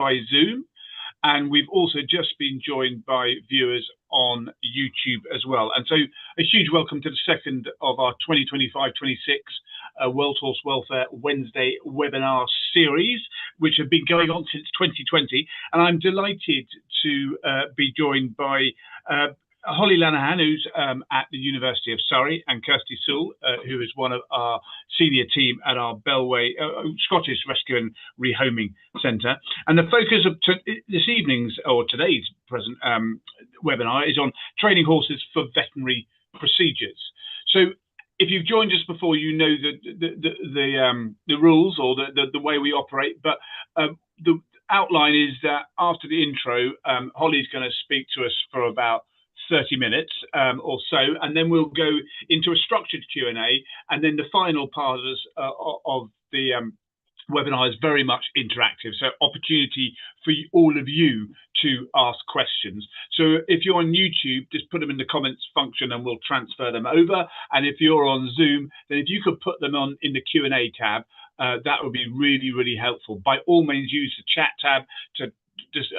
by Zoom, and we've also just been joined by viewers on YouTube as well. And so a huge welcome to the second of our 2025-26 World Horse Welfare Wednesday webinar series, which have been going on since 2020. And I'm delighted to be joined by Holly Lenaghan, who's at the University of Surrey, and Kirsty Sewell, who is one of our senior team at our Bellway Scottish Rescue and Rehoming Centre. And the focus of this evening's or today's present webinar is on training horses for veterinary procedures. So if you've joined us before, you know the rules or the way we operate, but the outline is that after the intro, Holly's going to speak to us for about 30 minutes or so, and then we'll go into a structured Q&A, and then the final part of the webinar is very much interactive, so opportunity for all of you to ask questions. So if you're on YouTube, just put them in the comments function and we'll transfer them over, and if you're on Zoom, then if you could put them on in the Q&A tab, that would be really, really helpful. By all means, use the chat tab to just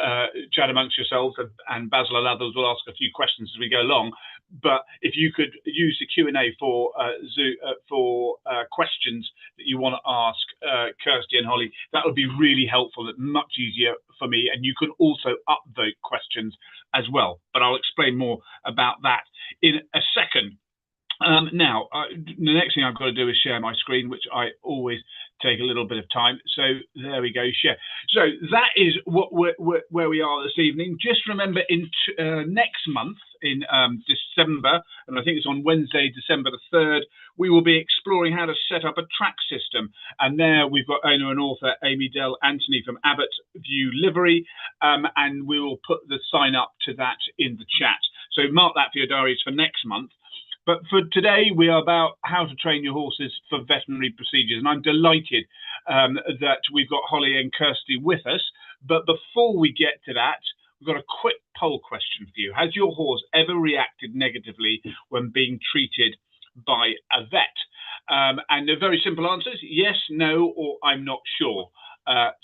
chat amongst yourselves, and Basil and others will ask a few questions as we go along. But if you could use the Q&A for questions that you want to ask Kirsty and Holly, that would be really helpful and much easier for me. And you can also upvote questions as well. But I'll explain more about that in a second. Now, the next thing I've got to do is share my screen, which I always take a little bit of time. So there we go, share. So that is where we are this evening. Just remember, in next month, in December, and I think it's on Wednesday, December the 3rd, we will be exploring how to set up a track system. And there we've got owner and author Amy Dell Anthony from Abbott View Livery, and we will put the sign up to that in the chat. So mark that for your diaries for next month. But for today, we are about how to train your horses for veterinary procedures. And I'm delighted that we've got Holly and Kirsty with us. But before we get to that, we've got a quick poll question for you. Has your horse ever reacted negatively when being treated by a vet? And the very simple answers: yes, no, or I'm not sure.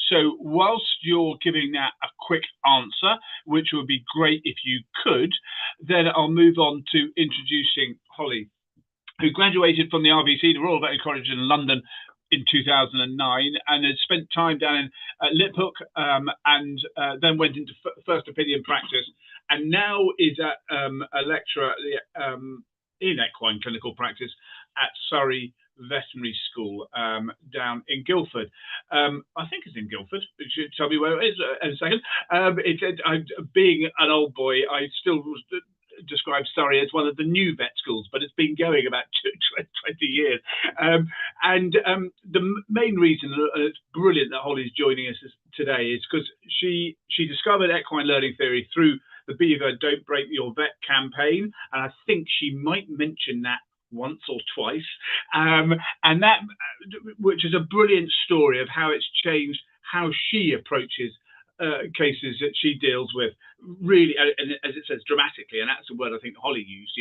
So whilst you're giving that a quick answer, which would be great if you could, then I'll move on to introducing Holly, who graduated from the RVC, the Royal Veterinary College in London, in 2009, and has spent time down in Liphook, and then went into first opinion practice, and now is a lecturer in equine clinical practice at Surrey Veterinary School down in Guildford. I think it's in Guildford. It should tell me where it is in a second. Being an old boy, I still describe Surrey as one of the new vet schools, but it's been going about 20 years. And the main reason, and it's brilliant that Holly's joining us today, is because she discovered equine learning theory through the Beaver Don't Break Your Vet campaign, and I think she might mention that once or twice, and that, which is a brilliant story of how it's changed how she approaches cases that she deals with, really, and as it says, dramatically, and that's the word I think Holly used,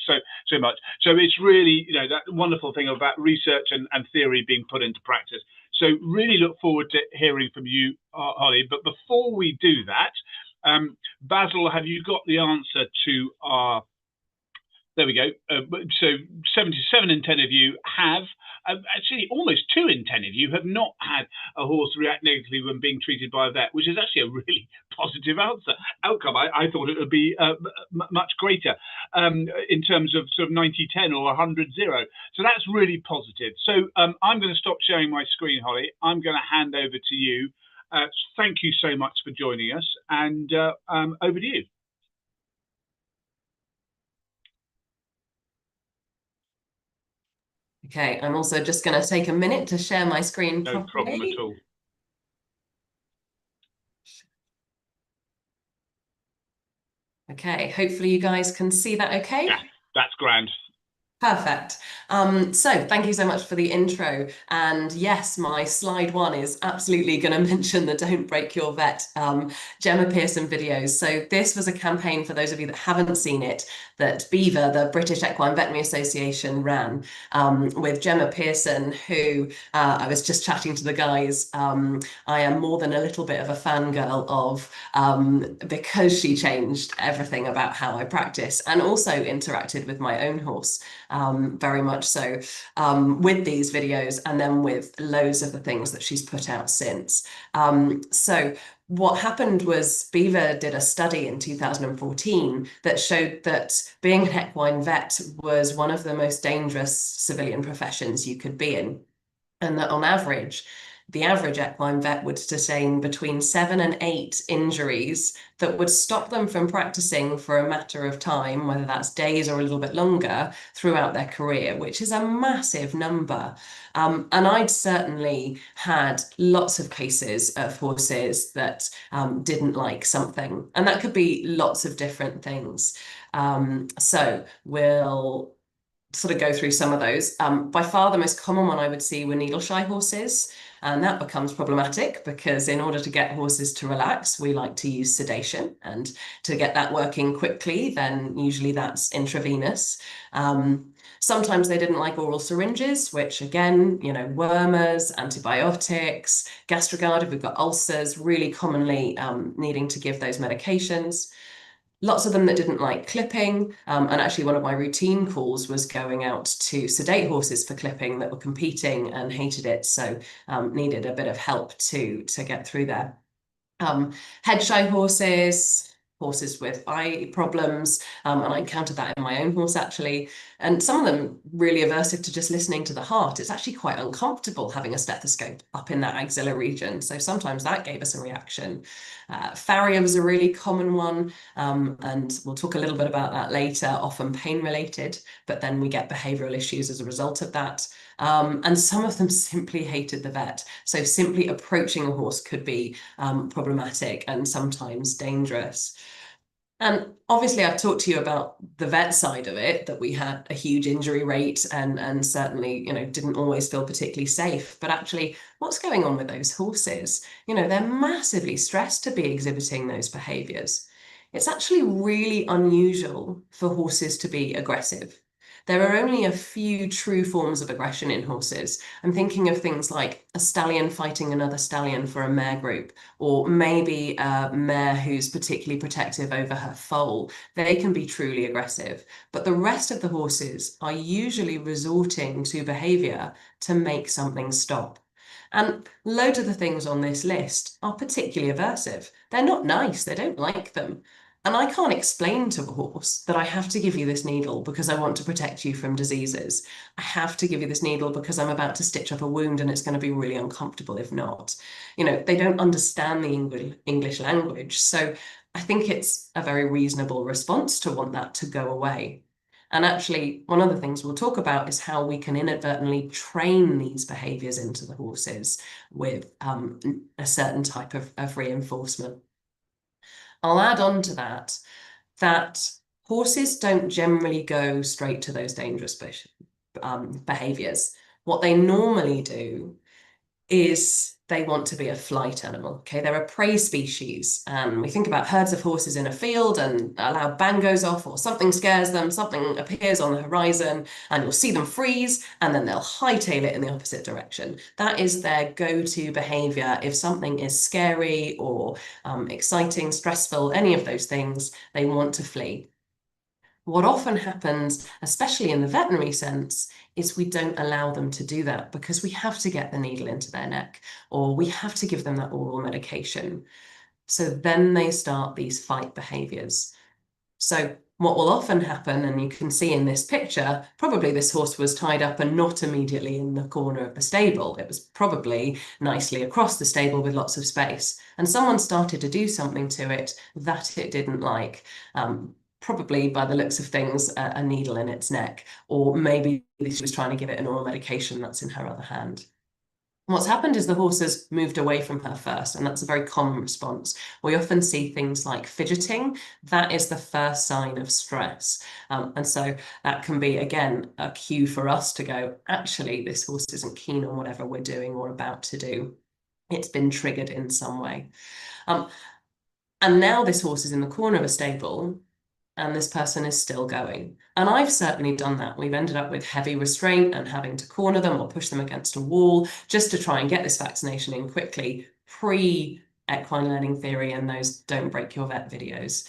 so much. So it's really, that wonderful thing about research and theory being put into practice. So really look forward to hearing from you, Holly. But before we do that, Basil, have you got the answer to our... There we go. So 77 in 10 of you have, actually almost 2 in 10 of you have not had a horse react negatively when being treated by a vet, which is actually a really positive outcome. I thought it would be much greater in terms of sort of 90-10 or 100-0. So that's really positive. So I'm going to stop sharing my screen, Holly. I'm going to hand over to you. Thank you so much for joining us, and over to you. Okay, I'm also just going to take a minute to share my screen. No problem at all. Okay, hopefully you guys can see that okay? Yeah, that's grand. Perfect. So thank you so much for the intro. And yes, my slide one is absolutely going to mention the Don't Break Your Vet Gemma Pearson videos. So this was a campaign, for those of you that haven't seen it, that Beaver, the British Equine Veterinary Association, ran with Gemma Pearson, who I was just chatting to the guys. I am more than a little bit of a fangirl of, because she changed everything about how I practice and also interacted with my own horse. Very much so, with these videos, and then with loads of the things that she's put out since. So what happened was Beaver did a study in 2014 that showed that being an equine vet was one of the most dangerous civilian professions you could be in, and that on average, the average equine vet would sustain between 7 and 8 injuries that would stop them from practicing for a matter of time, whether that's days or a little bit longer, throughout their career, which is a massive number. And I'd certainly had lots of cases of horses that didn't like something, and that could be lots of different things. So we'll sort of go through some of those. By far, the most common one I would see were needle shy horses. And that becomes problematic because in order to get horses to relax, we like to use sedation. And to get that working quickly, then usually that's intravenous. Sometimes they didn't like oral syringes, which again, wormers, antibiotics, Gastrogard, if we've got ulcers, really commonly needing to give those medications. Lots of them that didn't like clipping. And actually one of my routine calls was going out to sedate horses for clipping that were competing and hated it. So needed a bit of help to get through there. Head shy horses, horses with eye problems, and I encountered that in my own horse actually. And some of them really aversive to just listening to the heart. It's actually quite uncomfortable having a stethoscope up in that axilla region. So sometimes that gave us a reaction. Farrier was a really common one, and we'll talk a little bit about that later, often pain related, but then we get behavioral issues as a result of that. And some of them simply hated the vet. So simply approaching a horse could be problematic and sometimes dangerous. And obviously, I've talked to you about the vet side of it, that we had a huge injury rate and certainly, didn't always feel particularly safe. But actually, what's going on with those horses? They're massively stressed to be exhibiting those behaviors. It's actually really unusual for horses to be aggressive. There are only a few true forms of aggression in horses. I'm thinking of things like a stallion fighting another stallion for a mare group, or maybe a mare who's particularly protective over her foal. They can be truly aggressive, but the rest of the horses are usually resorting to behavior to make something stop. And loads of the things on this list are particularly aversive. They're not nice, they don't like them. And I can't explain to a horse that I have to give you this needle because I want to protect you from diseases. I have to give you this needle because I'm about to stitch up a wound and it's going to be really uncomfortable if not. They don't understand the English language. So I think it's a very reasonable response to want that to go away. And actually, one of the things we'll talk about is how we can inadvertently train these behaviors into the horses with a certain type of reinforcement. I'll add on to that horses don't generally go straight to those dangerous behaviors. What they normally do is they want to be a flight animal. Okay, they're a prey species. And we think about herds of horses in a field and a loud bang goes off or something scares them, something appears on the horizon and you'll see them freeze and then they'll hightail it in the opposite direction. That is their go-to behavior. If something is scary or exciting, stressful, any of those things, they want to flee. What often happens, especially in the veterinary sense, is we don't allow them to do that because we have to get the needle into their neck or we have to give them that oral medication. So then they start these fight behaviors. So what will often happen, and you can see in this picture, probably this horse was tied up and not immediately in the corner of the stable. It was probably nicely across the stable with lots of space. And someone started to do something to it that it didn't like. Probably by the looks of things, a needle in its neck, or maybe she was trying to give it an oral medication that's in her other hand. What's happened is the horse has moved away from her first, and that's a very common response. We often see things like fidgeting. That is the first sign of stress. And so that can be, again, a cue for us to go, actually, this horse isn't keen on whatever we're doing or about to do. It's been triggered in some way. Um, and now this horse is in the corner of a stable and this person is still going. And I've certainly done that. We've ended up with heavy restraint and having to corner them or push them against a wall just to try and get this vaccination in quickly, pre equine learning theory and those don't break your vet videos.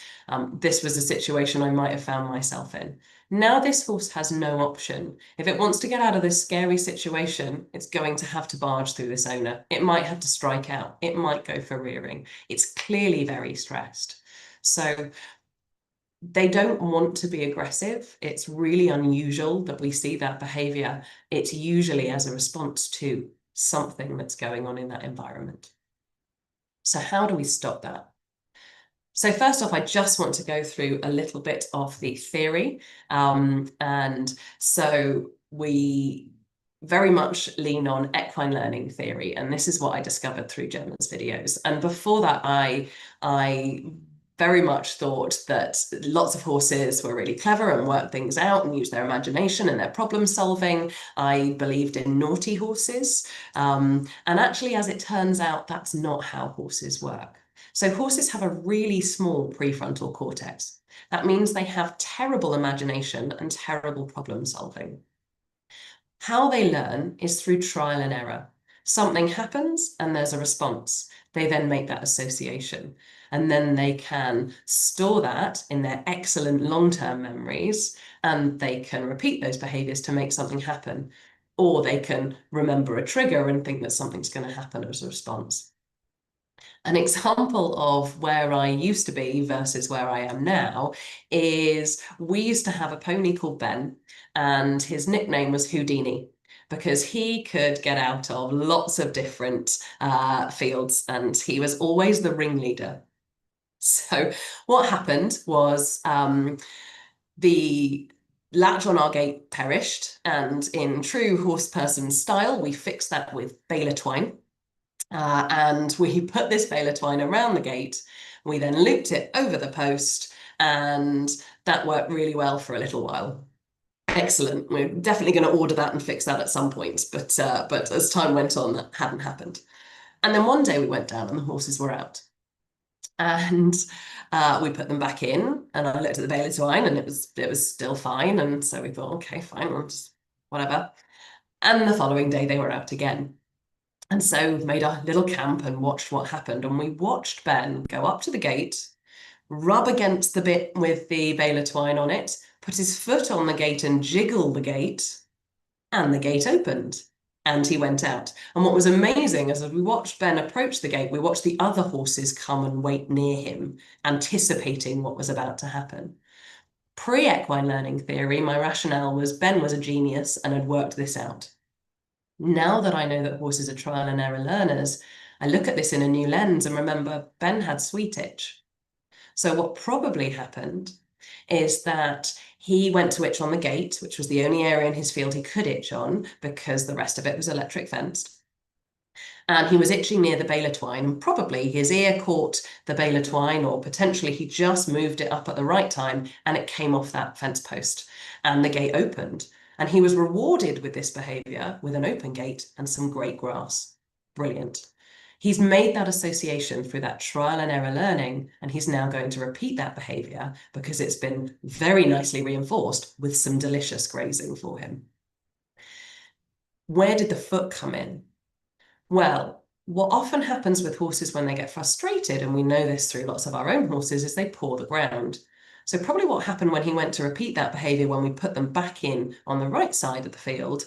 This was a situation I might have found myself in. Now this horse has no option. If it wants to get out of this scary situation, it's going to have to barge through this owner. It might have to strike out. It might go for rearing. It's clearly very stressed. So they don't want to be aggressive. It's really unusual that we see that behavior. It's usually as a response to something that's going on in that environment. So how do we stop that? So first off, I just want to go through a little bit of the theory. And so we very much lean on equine learning theory. And this is what I discovered through Gemma's videos. And before that, I very much thought that lots of horses were really clever and worked things out and used their imagination and their problem solving. I believed in naughty horses. And actually, as it turns out, that's not how horses work. So horses have a really small prefrontal cortex. That means they have terrible imagination and terrible problem solving. How they learn is through trial and error. Something happens and there's a response. They then make that association. And then they can store that in their excellent long-term memories and they can repeat those behaviors to make something happen. Or they can remember a trigger and think that something's going to happen as a response. An example of where I used to be versus where I am now is we used to have a pony called Ben, and his nickname was Houdini because he could get out of lots of different fields and he was always the ringleader. So what happened was the latch on our gate perished, and in true horse person style, we fixed that with baler twine. And we put this baler twine around the gate. We then looped it over the post, and that worked really well for a little while. Excellent. We're definitely going to order that and fix that at some point, but as time went on, that hadn't happened. And then one day we went down and the horses were out. And we put them back in, and I looked at the baler twine, and it was still fine. And so we thought, okay, fine, we'll just whatever. And the following day they were out again. And so we made a little camp and watched what happened. And we watched Ben go up to the gate, rub against the bit with the baler twine on it, put his foot on the gate and jiggle the gate, and the gate opened. And he went out. And what was amazing is as we watched Ben approach the gate, we watched the other horses come and wait near him, anticipating what was about to happen. Pre-equine learning theory, my rationale was Ben was a genius and had worked this out. Now that I know that horses are trial and error learners, I look at this in a new lens and remember Ben had sweet itch. So what probably happened is that he went to itch on the gate, which was the only area in his field he could itch on because the rest of it was electric fenced. And he was itching near the baler twine, and probably his ear caught the baler twine, or potentially he just moved it up at the right time and it came off that fence post and the gate opened. And he was rewarded with this behavior with an open gate and some great grass. Brilliant. He's made that association through that trial and error learning, and he's now going to repeat that behavior because it's been very nicely reinforced with some delicious grazing for him. Where did the foot come in? Well, what often happens with horses when they get frustrated, and we know this through lots of our own horses, is they paw the ground. So probably what happened when he went to repeat that behavior when we put them back in on the right side of the field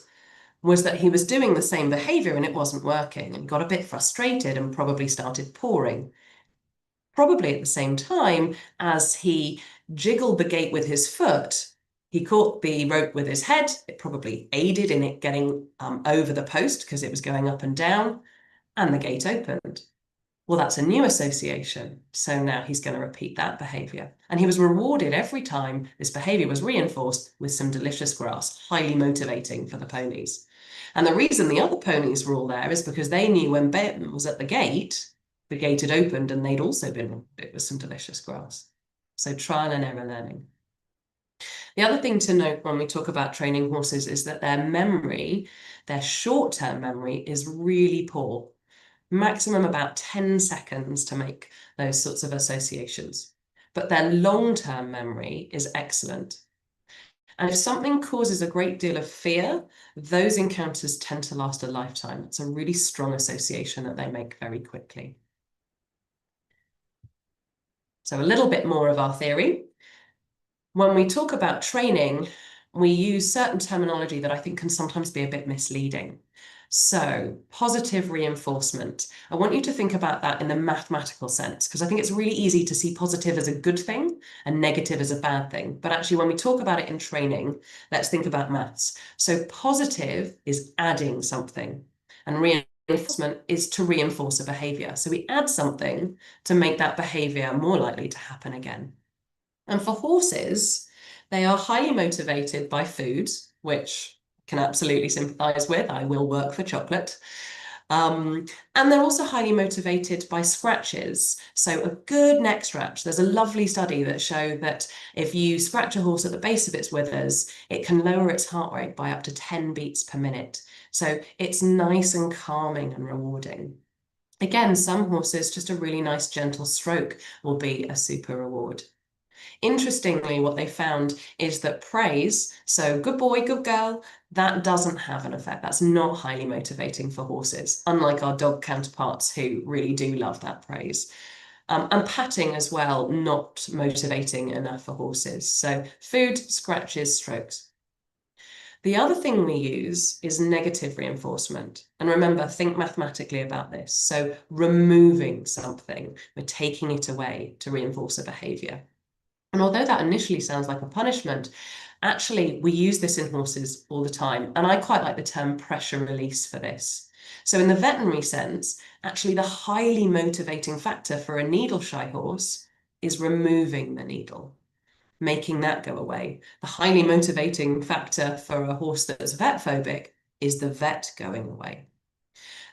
was that he was doing the same behavior and it wasn't working, and got a bit frustrated and probably started pawing. Probably at the same time as he jiggled the gate with his foot, he caught the rope with his head. It probably aided in it getting over the post because it was going up and down, and the gate opened. Well, that's a new association. So now he's going to repeat that behavior. And he was rewarded every time this behavior was reinforced with some delicious grass, highly motivating for the ponies. And the reason the other ponies were all there is because they knew when Ben was at the gate had opened and they'd also been rewarded with some delicious grass. So trial and error learning. The other thing to note when we talk about training horses is that their memory, their short-term memory, is really poor. Maximum about 10 seconds to make those sorts of associations. But their long-term memory is excellent. And if something causes a great deal of fear, those encounters tend to last a lifetime. It's a really strong association that they make very quickly. So a little bit more of our theory. When we talk about training, we use certain terminology that I think can sometimes be a bit misleading. So positive reinforcement. I want you to think about that in the mathematical sense, because I think it's really easy to see positive as a good thing and negative as a bad thing. But actually, when we talk about it in training, let's think about maths. So positive is adding something, and reinforcement is to reinforce a behavior. So we add something to make that behavior more likely to happen again. And for horses, they are highly motivated by food, which I can absolutely sympathize with. I will work for chocolate. And they're also highly motivated by scratches. So a good neck scratch, there's a lovely study that showed that if you scratch a horse at the base of its withers, it can lower its heart rate by up to 10 beats per minute. So it's nice and calming and rewarding. Again, some horses, just a really nice gentle stroke will be a super reward. Interestingly, what they found is that praise, so good boy, good girl, that doesn't have an effect. That's not highly motivating for horses, unlike our dog counterparts who really do love that praise. And patting as well, not motivating enough for horses. So food, scratches, strokes. The other thing we use is negative reinforcement. And remember, think mathematically about this. So removing something, we're taking it away to reinforce a behavior. And although that initially sounds like a punishment, actually we use this in horses all the time. And I quite like the term pressure release for this. So in the veterinary sense, actually the highly motivating factor for a needle-shy horse is removing the needle, making that go away. The highly motivating factor for a horse that's vet phobic is the vet going away.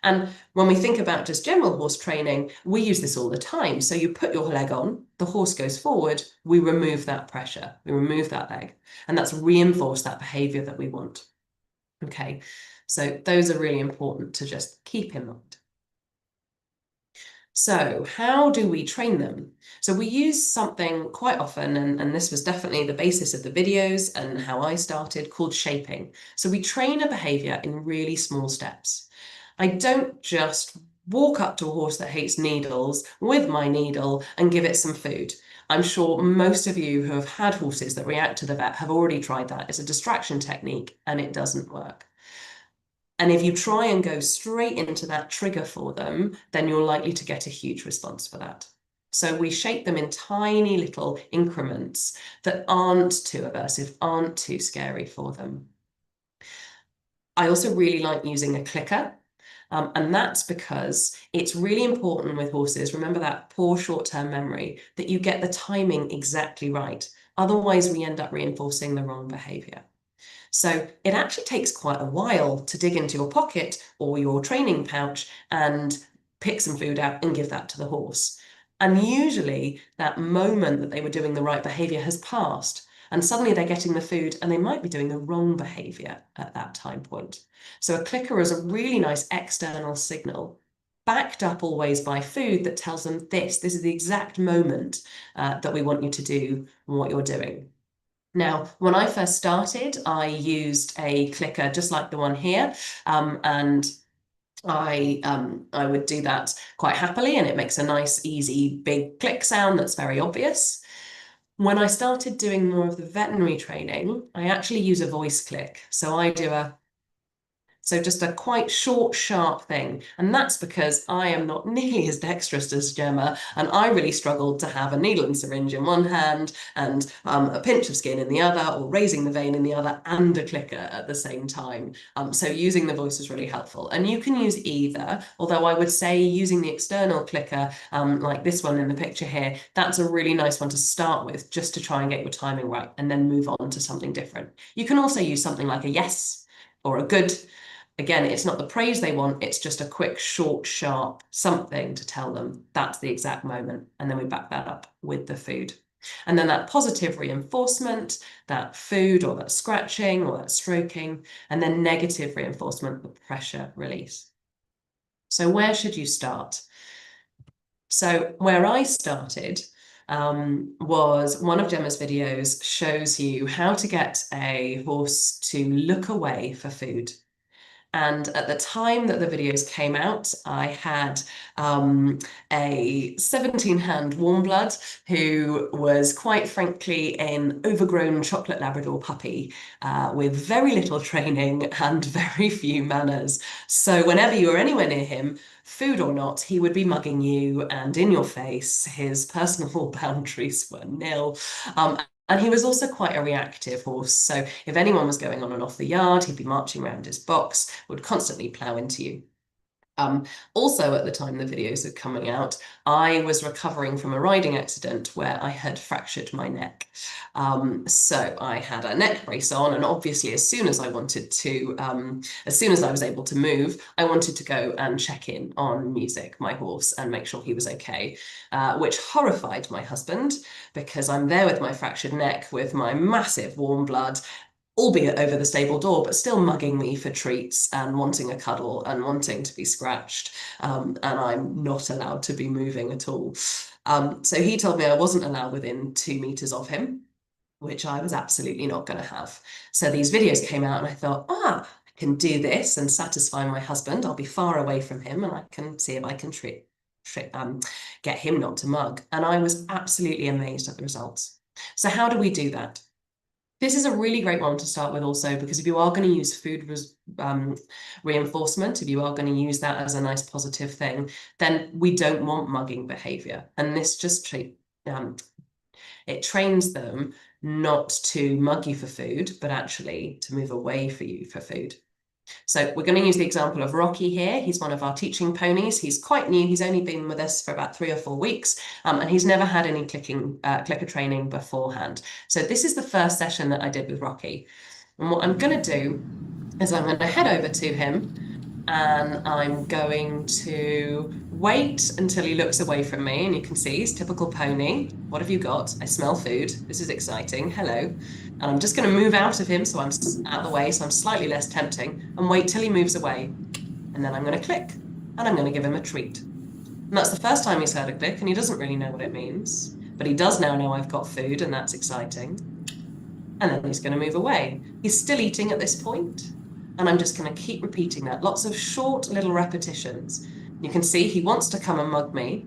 And when we think about just general horse training, we use this all the time. So you put your leg on, the horse goes forward, we remove that pressure, we remove that leg, and that's reinforced that behavior that we want. Okay, so those are really important to just keep in mind. So how do we train them? So we use something quite often, and this was definitely the basis of the videos and how I started, called shaping. So we train a behavior in really small steps. I don't just walk up to a horse that hates needles with my needle and give it some food. I'm sure most of you who have had horses that react to the vet have already tried that. It's a distraction technique and it doesn't work. And if you try and go straight into that trigger for them, then you're likely to get a huge response for that. So we shape them in tiny little increments that aren't too aversive, aren't too scary for them. I also really like using a clicker. And that's because it's really important with horses, remember that poor short-term memory, that you get the timing exactly right. Otherwise, we end up reinforcing the wrong behavior. So it actually takes quite a while to dig into your pocket or your training pouch and pick some food out and give that to the horse. And usually that moment that they were doing the right behavior has passed. And suddenly they're getting the food and they might be doing the wrong behavior at that time point. So a clicker is a really nice external signal, backed up always by food that tells them this is the exact moment that we want you to do what you're doing. Now, when I first started, I used a clicker just like the one here, and I would do that quite happily, and it makes a nice, easy, big click sound that's very obvious. When I started doing more of the veterinary training, I actually use a voice click. So I do just a quite short, sharp thing. And that's because I am not nearly as dexterous as Gemma. And I really struggled to have a needle and syringe in one hand and a pinch of skin in the other, or raising the vein in the other, and a clicker at the same time. So using the voice is really helpful. And you can use either, although I would say using the external clicker, like this one in the picture here, that's a really nice one to start with, just to try and get your timing right, and then move on to something different. You can also use something like a yes or a good, Again, it's not the praise they want, it's just a quick, short, sharp something to tell them that's the exact moment. And then we back that up with the food. And then that positive reinforcement, that food or that scratching or that stroking, and then negative reinforcement, the pressure release. So where should you start? So where I started was one of Gemma's videos shows you how to get a horse to look away for food. And at the time that the videos came out, I had a 17-hand warm blood who was quite frankly an overgrown chocolate Labrador puppy with very little training and very few manners. So whenever you were anywhere near him, food or not, he would be mugging you and in your face. His personal boundaries were nil. And he was also quite a reactive horse. So if anyone was going on and off the yard, he'd be marching around his box, would constantly plough into you. Also, at the time the videos were coming out, I was recovering from a riding accident where I had fractured my neck. So I had a neck brace on, and obviously as soon as I was able to move, I wanted to go and check in on Music, my horse, and make sure he was okay, which horrified my husband because I'm there with my fractured neck with my massive warm blood, albeit over the stable door, but still mugging me for treats and wanting a cuddle and wanting to be scratched. And I'm not allowed to be moving at all. So he told me I wasn't allowed within 2 meters of him, which I was absolutely not going to have. So these videos came out and I thought, I can do this and satisfy my husband. I'll be far away from him and I can see if I can get him not to mug. And I was absolutely amazed at the results. So how do we do that? This is a really great one to start with also, because if you are going to use food reinforcement, if you are going to use that as a nice positive thing, then we don't want mugging behavior. And this just it trains them not to mug you for food, but actually to move away for you for food. So we're going to use the example of Rocky here. He's one of our teaching ponies. He's quite new. He's only been with us for about 3 or 4 weeks, and he's never had any clicker training beforehand. So this is the first session that I did with Rocky. And what I'm going to do is I'm going to head over to him and I'm going to wait until he looks away from me. And you can see he's typical pony. What have you got? I smell food. This is exciting. Hello. And I'm just going to move out of him so I'm out of the way, so I'm slightly less tempting, and wait till he moves away. And then I'm going to click and I'm going to give him a treat. And that's the first time he's heard a click and he doesn't really know what it means, but he does now know I've got food and that's exciting. And then he's going to move away. He's still eating at this point, and I'm just going to keep repeating that. Lots of short little repetitions. You can see he wants to come and mug me,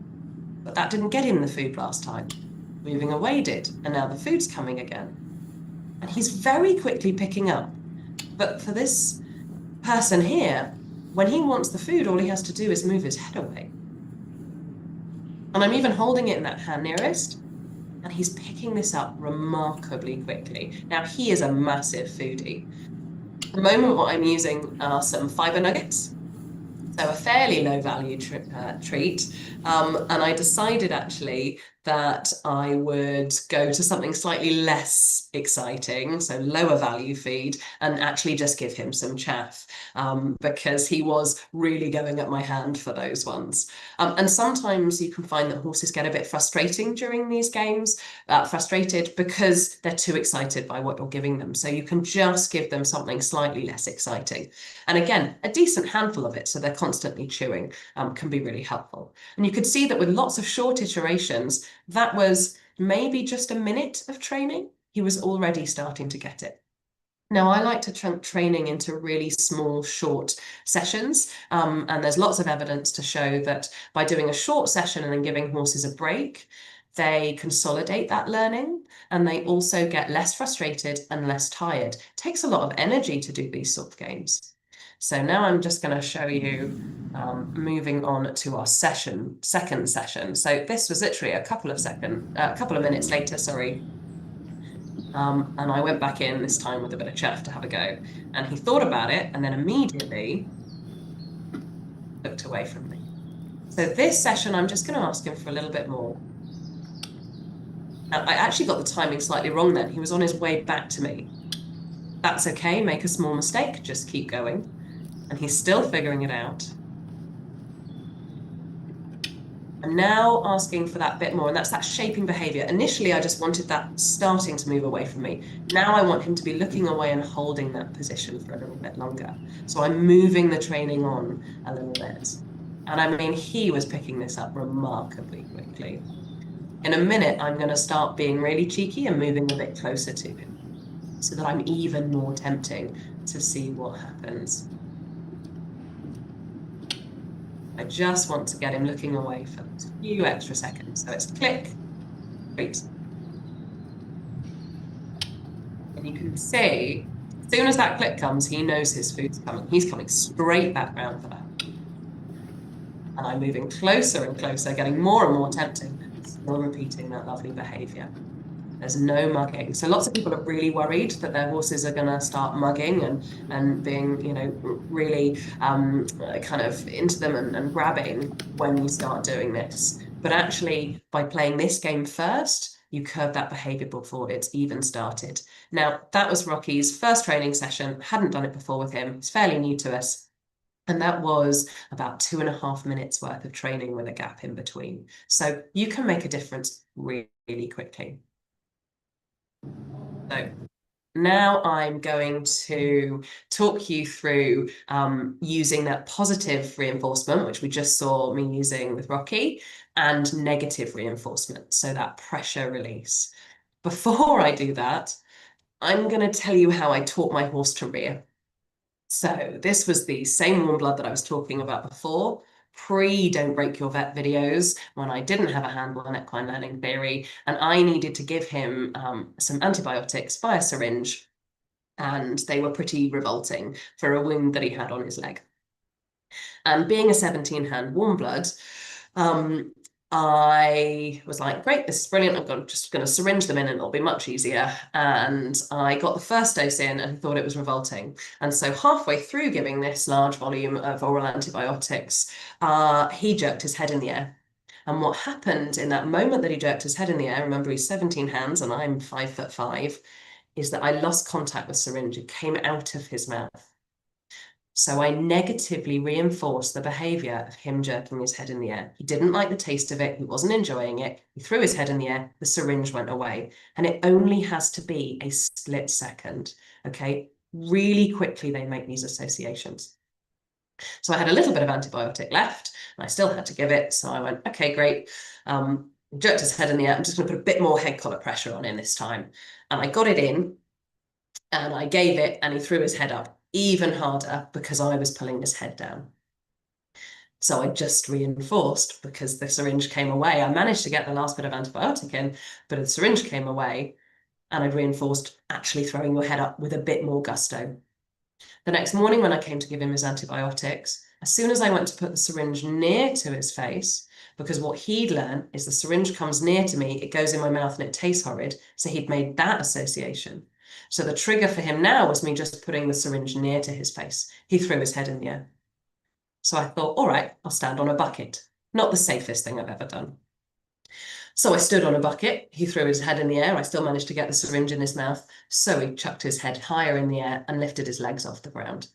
but that didn't get him the food last time. Moving away did, and now the food's coming again. And he's very quickly picking up. But for this person here, when he wants the food, all he has to do is move his head away. And I'm even holding it in that hand nearest, and he's picking this up remarkably quickly. Now, he is a massive foodie. At the moment, what I'm using are some fiber nuggets, so a fairly low value treat. And I decided actually that I would go to something slightly less exciting, so lower value feed, and actually just give him some chaff, because he was really going at my hand for those ones. And sometimes you can find that horses get a bit frustrating during these games, frustrated because they're too excited by what you're giving them. So you can just give them something slightly less exciting. And again, a decent handful of it, so they're constantly chewing, can be really helpful. And you could see that with lots of short iterations, that was maybe just a minute of training. He was already starting to get it. Now, I like to chunk training into really small, short sessions, and there's lots of evidence to show that by doing a short session and then giving horses a break, they consolidate that learning and they also get less frustrated and less tired. It takes a lot of energy to do these sort of games. So now I'm just going to show you moving on to our second session. So this was literally a couple of minutes later, sorry. And I went back in this time with a bit of chaff to have a go. And he thought about it and then immediately looked away from me. So this session, I'm just going to ask him for a little bit more. And I actually got the timing slightly wrong then. He was on his way back to me. That's okay, make a small mistake, just keep going. and he's still figuring it out. I'm now asking for that bit more, and that's that shaping behavior. Initially, I just wanted that starting to move away from me. Now I want him to be looking away and holding that position for a little bit longer. So I'm moving the training on a little bit. And I mean, he was picking this up remarkably quickly. In a minute, I'm going to start being really cheeky and moving a bit closer to him so that I'm even more tempting to see what happens. I just want to get him looking away for a few extra seconds. So it's click, great. And you can see, as soon as that click comes, he knows his food's coming. He's coming straight back round for that. And I'm moving closer and closer, getting more and more tempting, still repeating that lovely behavior. There's no mugging. So lots of people are really worried that their horses are going to start mugging and being, you know, really kind of into them and grabbing when you start doing this. But actually, by playing this game first, you curb that behavior before it's even started. Now, that was Rocky's first training session. Hadn't done it before with him. It's fairly new to us. And that was about 2.5 minutes worth of training with a gap in between. So you can make a difference really, really quickly. So now I'm going to talk you through using that positive reinforcement, which we just saw me using with Rocky, and negative reinforcement, so that pressure release. Before I do that, I'm going to tell you how I taught my horse to rear. So this was the same warm blood that I was talking about before, pre-Don't Break Your Vet videos, when I didn't have a handle on equine learning theory, and I needed to give him some antibiotics by a syringe, and they were pretty revolting for a wound that he had on his leg. And being a 17-hand warm blood, I was like, great, this is brilliant. I'm just going to syringe them in and it'll be much easier. And I got the first dose in and thought it was revolting. And so halfway through giving this large volume of oral antibiotics, he jerked his head in the air. And what happened in that moment that he jerked his head in the air, remember he's 17 hands and I'm 5'5", is that I lost contact with syringe. It came out of his mouth. So I negatively reinforced the behavior of him jerking his head in the air. He didn't like the taste of it. He wasn't enjoying it. He threw his head in the air. The syringe went away. And it only has to be a split second. Okay. Really quickly, they make these associations. So I had a little bit of antibiotic left and I still had to give it. So I went, okay, great. Jerked his head in the air. I'm just going to put a bit more head collar pressure on him this time. And I got it in and I gave it and he threw his head up even harder because I was pulling his head down. So I just reinforced because the syringe came away. I managed to get the last bit of antibiotic in, but the syringe came away and I reinforced actually throwing your head up with a bit more gusto. The next morning when I came to give him his antibiotics, as soon as I went to put the syringe near to his face, because what he'd learned is the syringe comes near to me, it goes in my mouth and it tastes horrid. So he'd made that association. So the trigger for him now was me just putting the syringe near to his face. He threw his head in the air. So I thought, all right, I'll stand on a bucket. Not the safest thing I've ever done. So I stood on a bucket. He threw his head in the air. I still managed to get the syringe in his mouth. So he chucked his head higher in the air and lifted his legs off the ground.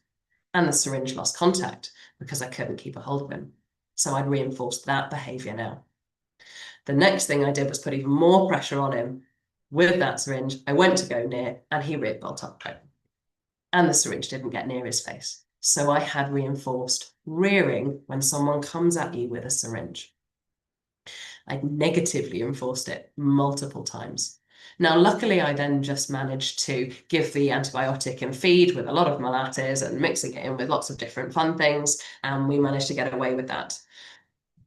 And the syringe lost contact because I couldn't keep a hold of him. So I'd reinforced that behavior now. The next thing I did was put even more pressure on him. With that syringe, I went to go near and he reared bolt upright. And the syringe didn't get near his face. So I had reinforced rearing when someone comes at you with a syringe. I'd negatively reinforced it multiple times. Now, luckily, I then just managed to give the antibiotic and feed with a lot of Malates and mixing it in with lots of different fun things, and we managed to get away with that.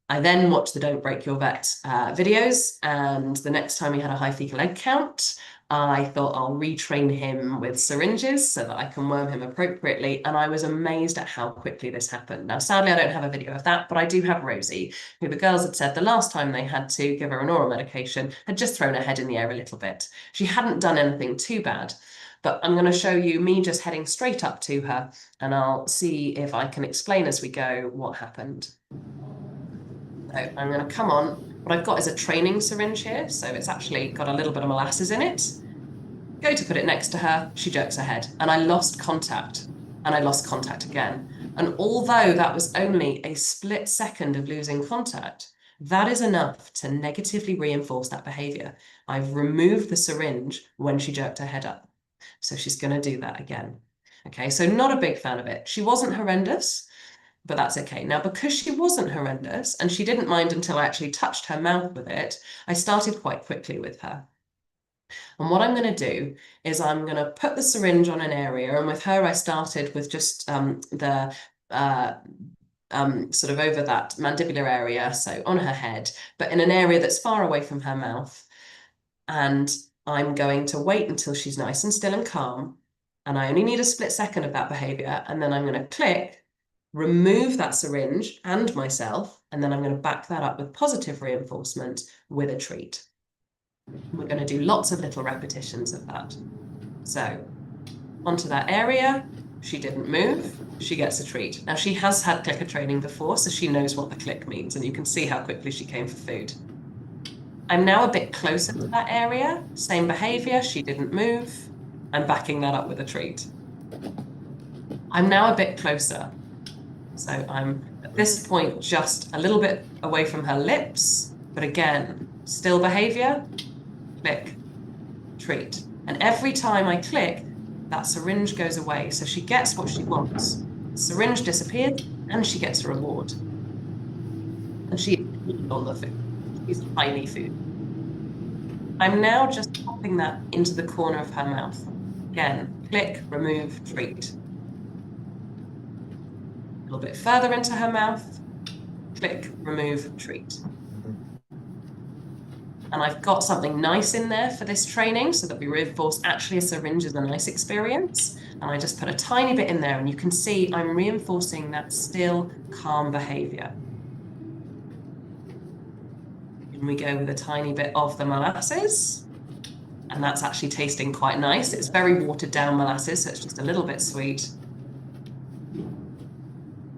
I then watched the Don't Break Your Vet videos, and the next time he had a high fecal egg count, I thought I'll retrain him with syringes so that I can worm him appropriately, and I was amazed at how quickly this happened. Now, sadly, I don't have a video of that, but I do have Rosie, who the girls had said the last time they had to give her an oral medication had just thrown her head in the air a little bit. She hadn't done anything too bad, but I'm going to show you me just heading straight up to her, and I'll see if I can explain as we go what happened. So I'm going to come on. What I've got is a training syringe here, so it's actually got a little bit of molasses in it. Go to put it next to her, she jerks her head, and I lost contact, and I lost contact again. And although that was only a split second of losing contact, that is enough to negatively reinforce that behavior. I've removed the syringe when she jerked her head up. So she's going to do that again. Okay, so not a big fan of it. She wasn't horrendous, but that's okay. Now, because she wasn't horrendous and she didn't mind until I actually touched her mouth with it, I started quite quickly with her. And what I'm going to do is I'm going to put the syringe on an area. And with her, I started with just the sort of over that mandibular area, so on her head, but in an area that's far away from her mouth. And I'm going to wait until she's nice and still and calm. And I only need a split second of that behavior. And then I'm going to click, remove that syringe and myself. And then I'm going to back that up with positive reinforcement with a treat. We're going to do lots of little repetitions of that. So onto that area, she didn't move, she gets a treat. Now she has had clicker training before, so she knows what the click means, and you can see how quickly she came for food. I'm now a bit closer to that area, same behavior, she didn't move. I'm backing that up with a treat. I'm now a bit closer. So I'm at this point just a little bit away from her lips, but again, still behavior, click, treat. And every time I click, that syringe goes away. So she gets what she wants. The syringe disappeared and she gets a reward. And she is on the food. She's tiny food. I'm now just popping that into the corner of her mouth. Again, click, remove, treat. A little bit further into her mouth, click, remove, treat. And I've got something nice in there for this training so that we reinforce actually a syringe is a nice experience. And I just put a tiny bit in there and you can see I'm reinforcing that still calm behavior. And we go with a tiny bit of the molasses. And that's actually tasting quite nice. It's very watered down molasses, so it's just a little bit sweet.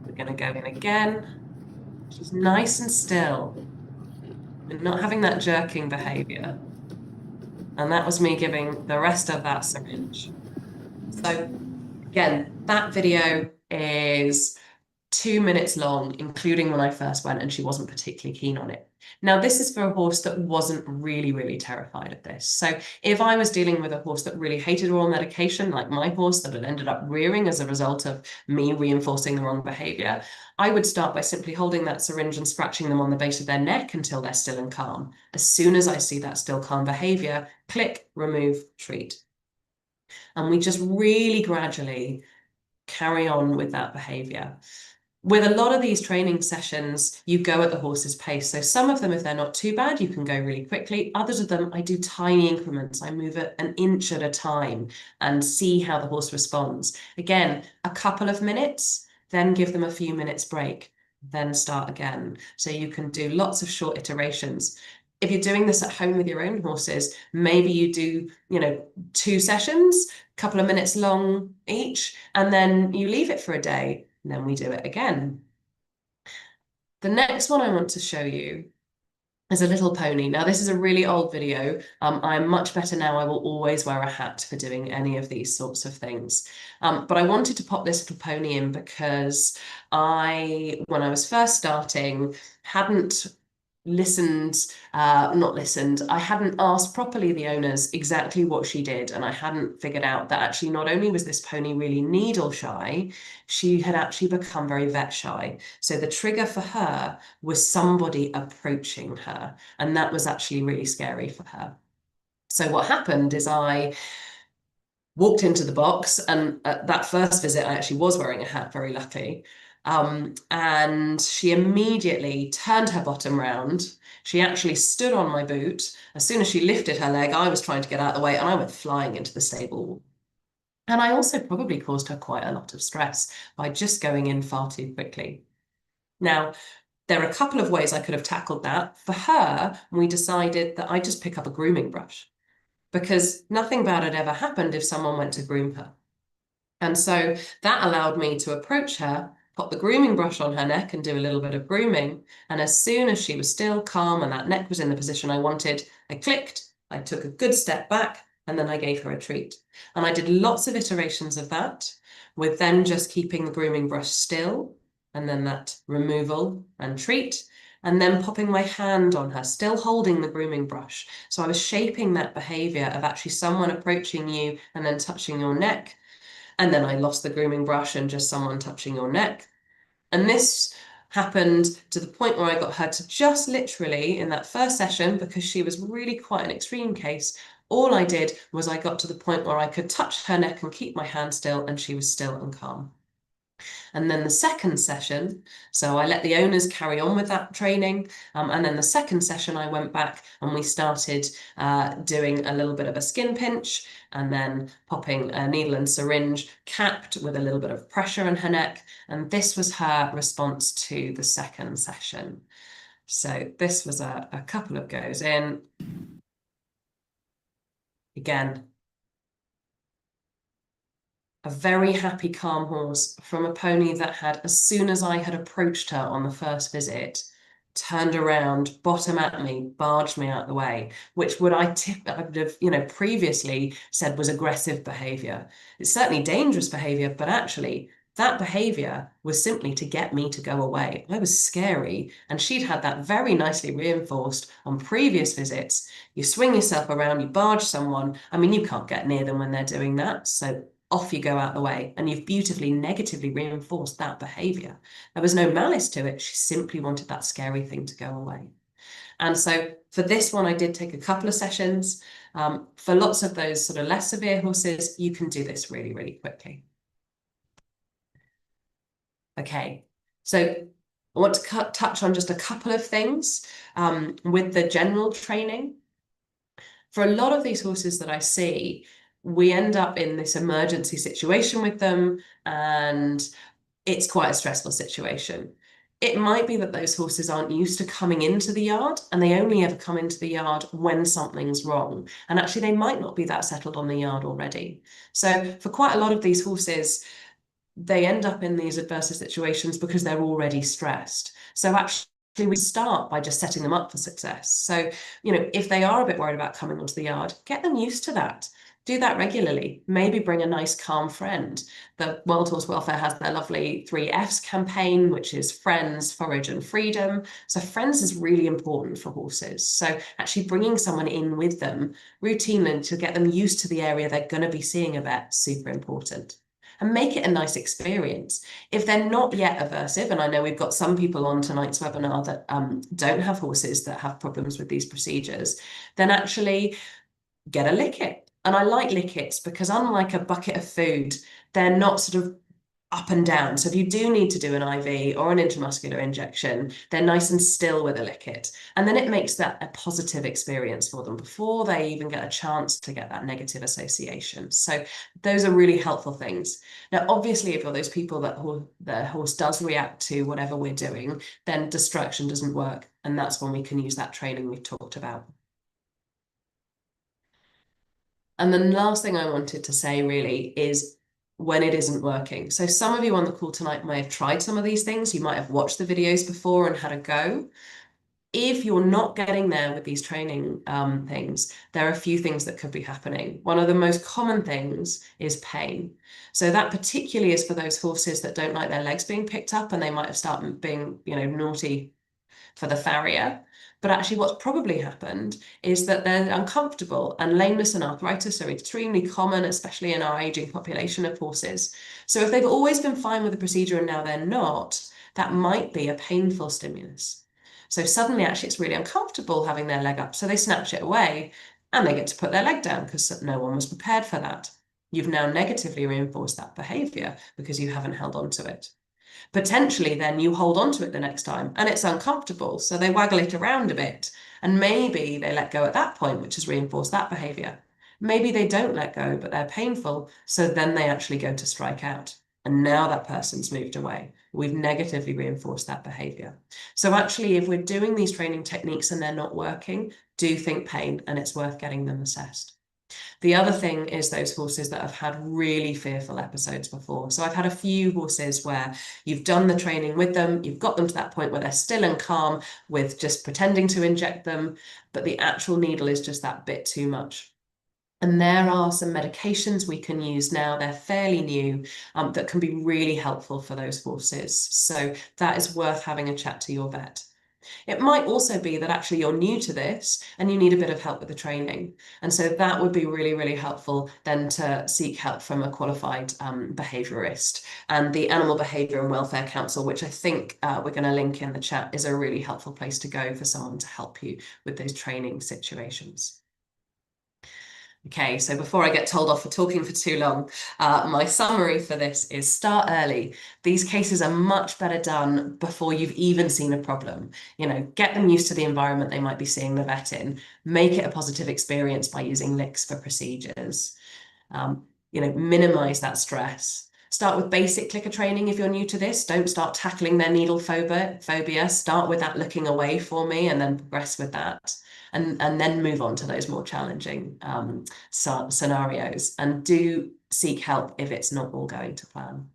We're going to go in again. She's nice and still. And not having that jerking behavior. And that was me giving the rest of that syringe. So again, that video is 2 minutes long, including when I first went and she wasn't particularly keen on it. Now, this is for a horse that wasn't really terrified of this. So if I was dealing with a horse that really hated oral medication, like my horse that had ended up rearing as a result of me reinforcing the wrong behavior, I would start by simply holding that syringe and scratching them on the base of their neck until they're still and calm. As soon as I see that still calm behavior, click, remove, treat. And we just really gradually carry on with that behavior. With a lot of these training sessions, you go at the horse's pace. So some of them, if they're not too bad, you can go really quickly. Others of them, I do tiny increments. I move it an inch at a time and see how the horse responds. Again, a couple of minutes, then give them a few minutes break, then start again. So you can do lots of short iterations. If you're doing this at home with your own horses, maybe you do, 2 sessions, a couple of minutes long each, and then you leave it for a day. And then we do it again. The next one I want to show you is a little pony. Now, this is a really old video. I'm much better now. I will always wear a hat for doing any of these sorts of things. But I wanted to pop this little pony in because when I was first starting, hadn't I hadn't asked properly the owners exactly what she did, and I hadn't figured out that actually not only was this pony really needle shy, she had actually become very vet shy. So the trigger for her was somebody approaching her, and that was actually really scary for her. So what happened is I walked into the box, and at that first visit I actually was wearing a hat, very lucky. And she immediately turned her bottom round. She actually stood on my boot. As soon as she lifted her leg, I was trying to get out of the way and I went flying into the stable. And I also probably caused her quite a lot of stress by just going in far too quickly. Now, there are a couple of ways I could have tackled that. For her, we decided that I'd just pick up a grooming brush because nothing bad had ever happened if someone went to groom her. And so that allowed me to approach her, put the grooming brush on her neck and do a little bit of grooming. And as soon as she was still calm and that neck was in the position I wanted, I clicked, I took a good step back and then I gave her a treat. And I did lots of iterations of that, with then just keeping the grooming brush still, and then that removal and treat, and then popping my hand on her, still holding the grooming brush. So I was shaping that behavior of actually someone approaching you and then touching your neck. And then I lost the grooming brush and just someone touching your neck. And this happened to the point where I got her to just literally, in that first session, because she was really quite an extreme case, all I did was I got to the point where I could touch her neck and keep my hand still, and she was still and calm. And then the second session, so I let the owners carry on with that training. And then the second session, I went back and we started doing a little bit of a skin pinch and then popping a needle and syringe capped with a little bit of pressure in her neck. And this was her response to the second session. So this was a couple of goes in. Again, a very happy, calm horse from a pony that had, as soon as I had approached her on the first visit, turned around, bottom at me, barged me out the way, which I would have, previously said was aggressive behavior. It's certainly dangerous behavior, but actually that behavior was simply to get me to go away. I was scary, and she'd had that very nicely reinforced on previous visits. You swing yourself around, you barge someone. I mean, you can't get near them when they're doing that, so off you go out the way, and you've beautifully negatively reinforced that behavior. There was no malice to it. She simply wanted that scary thing to go away. And so for this one, I did take a couple of sessions. For lots of those sort of less severe horses, you can do this really, really quickly. Okay, so I want to touch on just a couple of things with the general training. For a lot of these horses that I see, we end up in this emergency situation with them, and it's quite a stressful situation. It might be that those horses aren't used to coming into the yard, and they only ever come into the yard when something's wrong. And actually, they might not be that settled on the yard already. So for quite a lot of these horses, they end up in these adverse situations because they're already stressed. So actually, we start by just setting them up for success. So, if they are a bit worried about coming onto the yard, get them used to that. Do that regularly. Maybe bring a nice, calm friend. The World Horse Welfare has their lovely 3Fs campaign, which is friends, forage, and freedom. So friends is really important for horses. So actually bringing someone in with them routinely to get them used to the area they're going to be seeing a vet, super important. And make it a nice experience. If they're not yet aversive, and I know we've got some people on tonight's webinar that don't have horses that have problems with these procedures, then actually get a licket. And I like lickets because, unlike a bucket of food, they're not sort of up and down. So if you do need to do an IV or an intramuscular injection, they're nice and still with a licket. And then it makes that a positive experience for them before they even get a chance to get that negative association. So those are really helpful things. Now, obviously, if you're those people that the horse does react to whatever we're doing, then distraction doesn't work. And that's when we can use that training we've talked about. And the last thing I wanted to say really is when it isn't working. So some of you on the call tonight may have tried some of these things. You might have watched the videos before and had a go. If you're not getting there with these training things, there are a few things that could be happening. One of the most common things is pain. So that particularly is for those horses that don't like their legs being picked up, and they might have started being, naughty for the farrier. But actually what's probably happened is that they're uncomfortable, and lameness and arthritis are extremely common, especially in our aging population of horses. So if they've always been fine with the procedure and now they're not, that might be a painful stimulus. So suddenly actually it's really uncomfortable having their leg up, so they snatch it away and they get to put their leg down because no one was prepared for that. You've now negatively reinforced that behavior because you haven't held on to it. Potentially then you hold on to it the next time and it's uncomfortable, so they waggle it around a bit, and maybe they let go at that point, which has reinforced that behavior. Maybe they don't let go, but they're painful, so then they actually go to strike out, and now that person's moved away. We've negatively reinforced that behavior. So actually, if we're doing these training techniques and they're not working, do think pain, and it's worth getting them assessed. The other thing is those horses that have had really fearful episodes before. So I've had a few horses where you've done the training with them, you've got them to that point where they're still and calm with just pretending to inject them, but the actual needle is just that bit too much. And there are some medications we can use now, they're fairly new, that can be really helpful for those horses. So that is worth having a chat to your vet. It might also be that actually you're new to this and you need a bit of help with the training. And so that would be really, really helpful then to seek help from a qualified behaviourist. And the Animal Behaviour and Welfare Council, which I think we're going to link in the chat, is a really helpful place to go for someone to help you with those training situations. Okay, so before I get told off for talking for too long, my summary for this is start early. These cases are much better done before you've even seen a problem. You know, get them used to the environment they might be seeing the vet in. Make it a positive experience by using licks for procedures. You know, minimize that stress. Start with basic clicker training if you're new to this. Don't start tackling their needle phobia. Start with that looking away for me and then progress with that. And then move on to those more challenging scenarios. And do seek help if it's not all going to plan.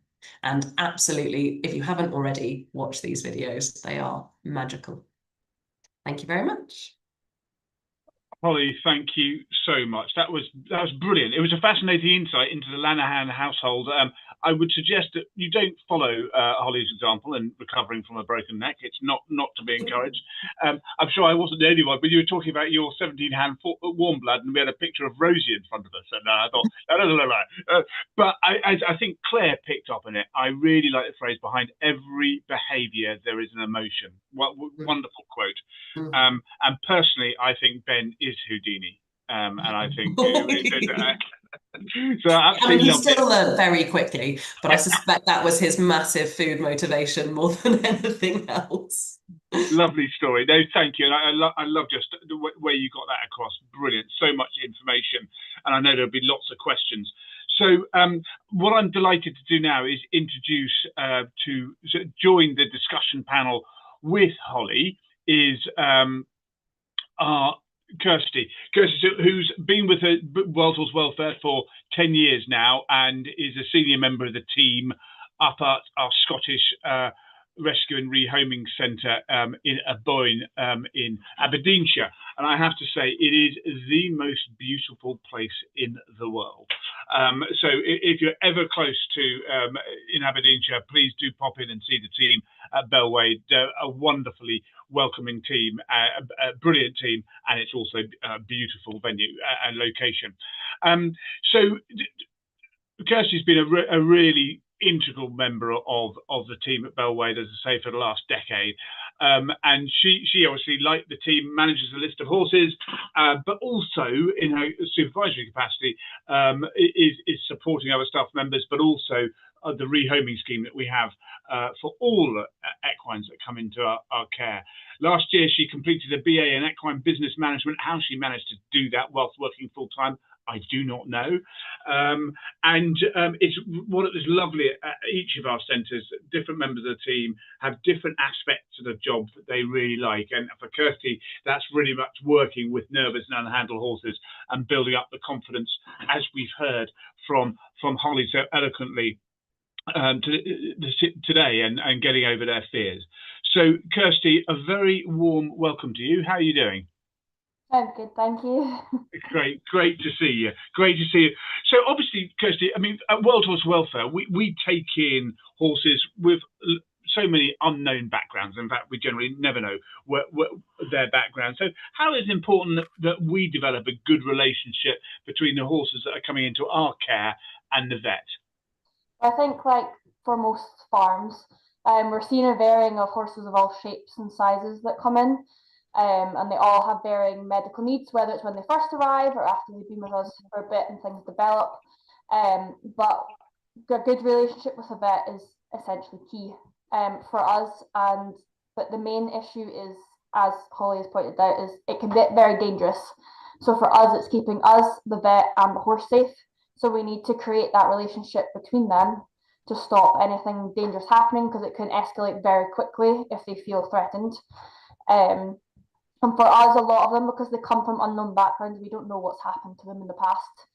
And absolutely, if you haven't already, watch these videos. They are magical. Thank you very much. Holly, thank you so much. That was brilliant. It was a fascinating insight into the Lenaghan household. I would suggest that you don't follow Holly's example in recovering from a broken neck. It's not to be encouraged. I'm sure I wasn't the only one, but you were talking about your 17-hand warm blood, and we had a picture of Rosie in front of us, and I thought, no. But I think Claire picked up on it. I really like the phrase, behind every behaviour there is an emotion. Wonderful quote. And personally, I think Ben is Houdini, and I think so. I I mean, he loved still learned very quickly, but I suspect that was his massive food motivation more than anything else. Lovely story. No, thank you. And I love just the way you got that across. Brilliant. So much information, and I know there'll be lots of questions. So what I'm delighted to do now is introduce to join the discussion panel with Holly is Kirsty, who's been with the World Horse Welfare for 10 years now and is a senior member of the team up at our Scottish Rescue and Rehoming Centre in Aboyne in Aberdeenshire. And I have to say, it is the most beautiful place in the world. So if you're ever close to in Aberdeenshire, please do pop in and see the team at Bellway. They're a wonderfully welcoming team, a brilliant team, and it's also a beautiful venue and location. So Kirsty's been a really integral member of the team at Bellway, as I say, for the last decade. And she obviously, like the team, manages a list of horses, but also in her supervisory capacity is supporting other staff members, but also the rehoming scheme that we have for all equines that come into our care. Last year, she completed a BA in equine business management. How she managed to do that whilst working full time, I do not know. It's what is lovely at each of our centres. Different members of the team have different aspects of the job that they really like. And for Kirsty, that's really much working with nervous and unhandled horses and building up the confidence, as we've heard from Holly so eloquently today, and getting over their fears. So, Kirsty, a very warm welcome to you. How are you doing? I'm good, thank you. Great to see you. Great to see you. So obviously, Kirsty, I mean, at World Horse Welfare, we take in horses with so many unknown backgrounds. In fact, we generally never know what their background. So how is it important that we develop a good relationship between the horses that are coming into our care and the vet? I think, like for most farms, we're seeing a varying of horses of all shapes and sizes that come in. And they all have varying medical needs, whether it's when they first arrive or after they've been with us for a bit and things develop. But a good relationship with a vet is essentially key for us. But the main issue is, as Holly has pointed out, is it can get very dangerous. So for us, it's keeping us, the vet, and the horse safe. So we need to create that relationship between them to stop anything dangerous happening, because it can escalate very quickly if they feel threatened. And for us, a lot of them, because they come from unknown backgrounds, we don't know what's happened to them in the past.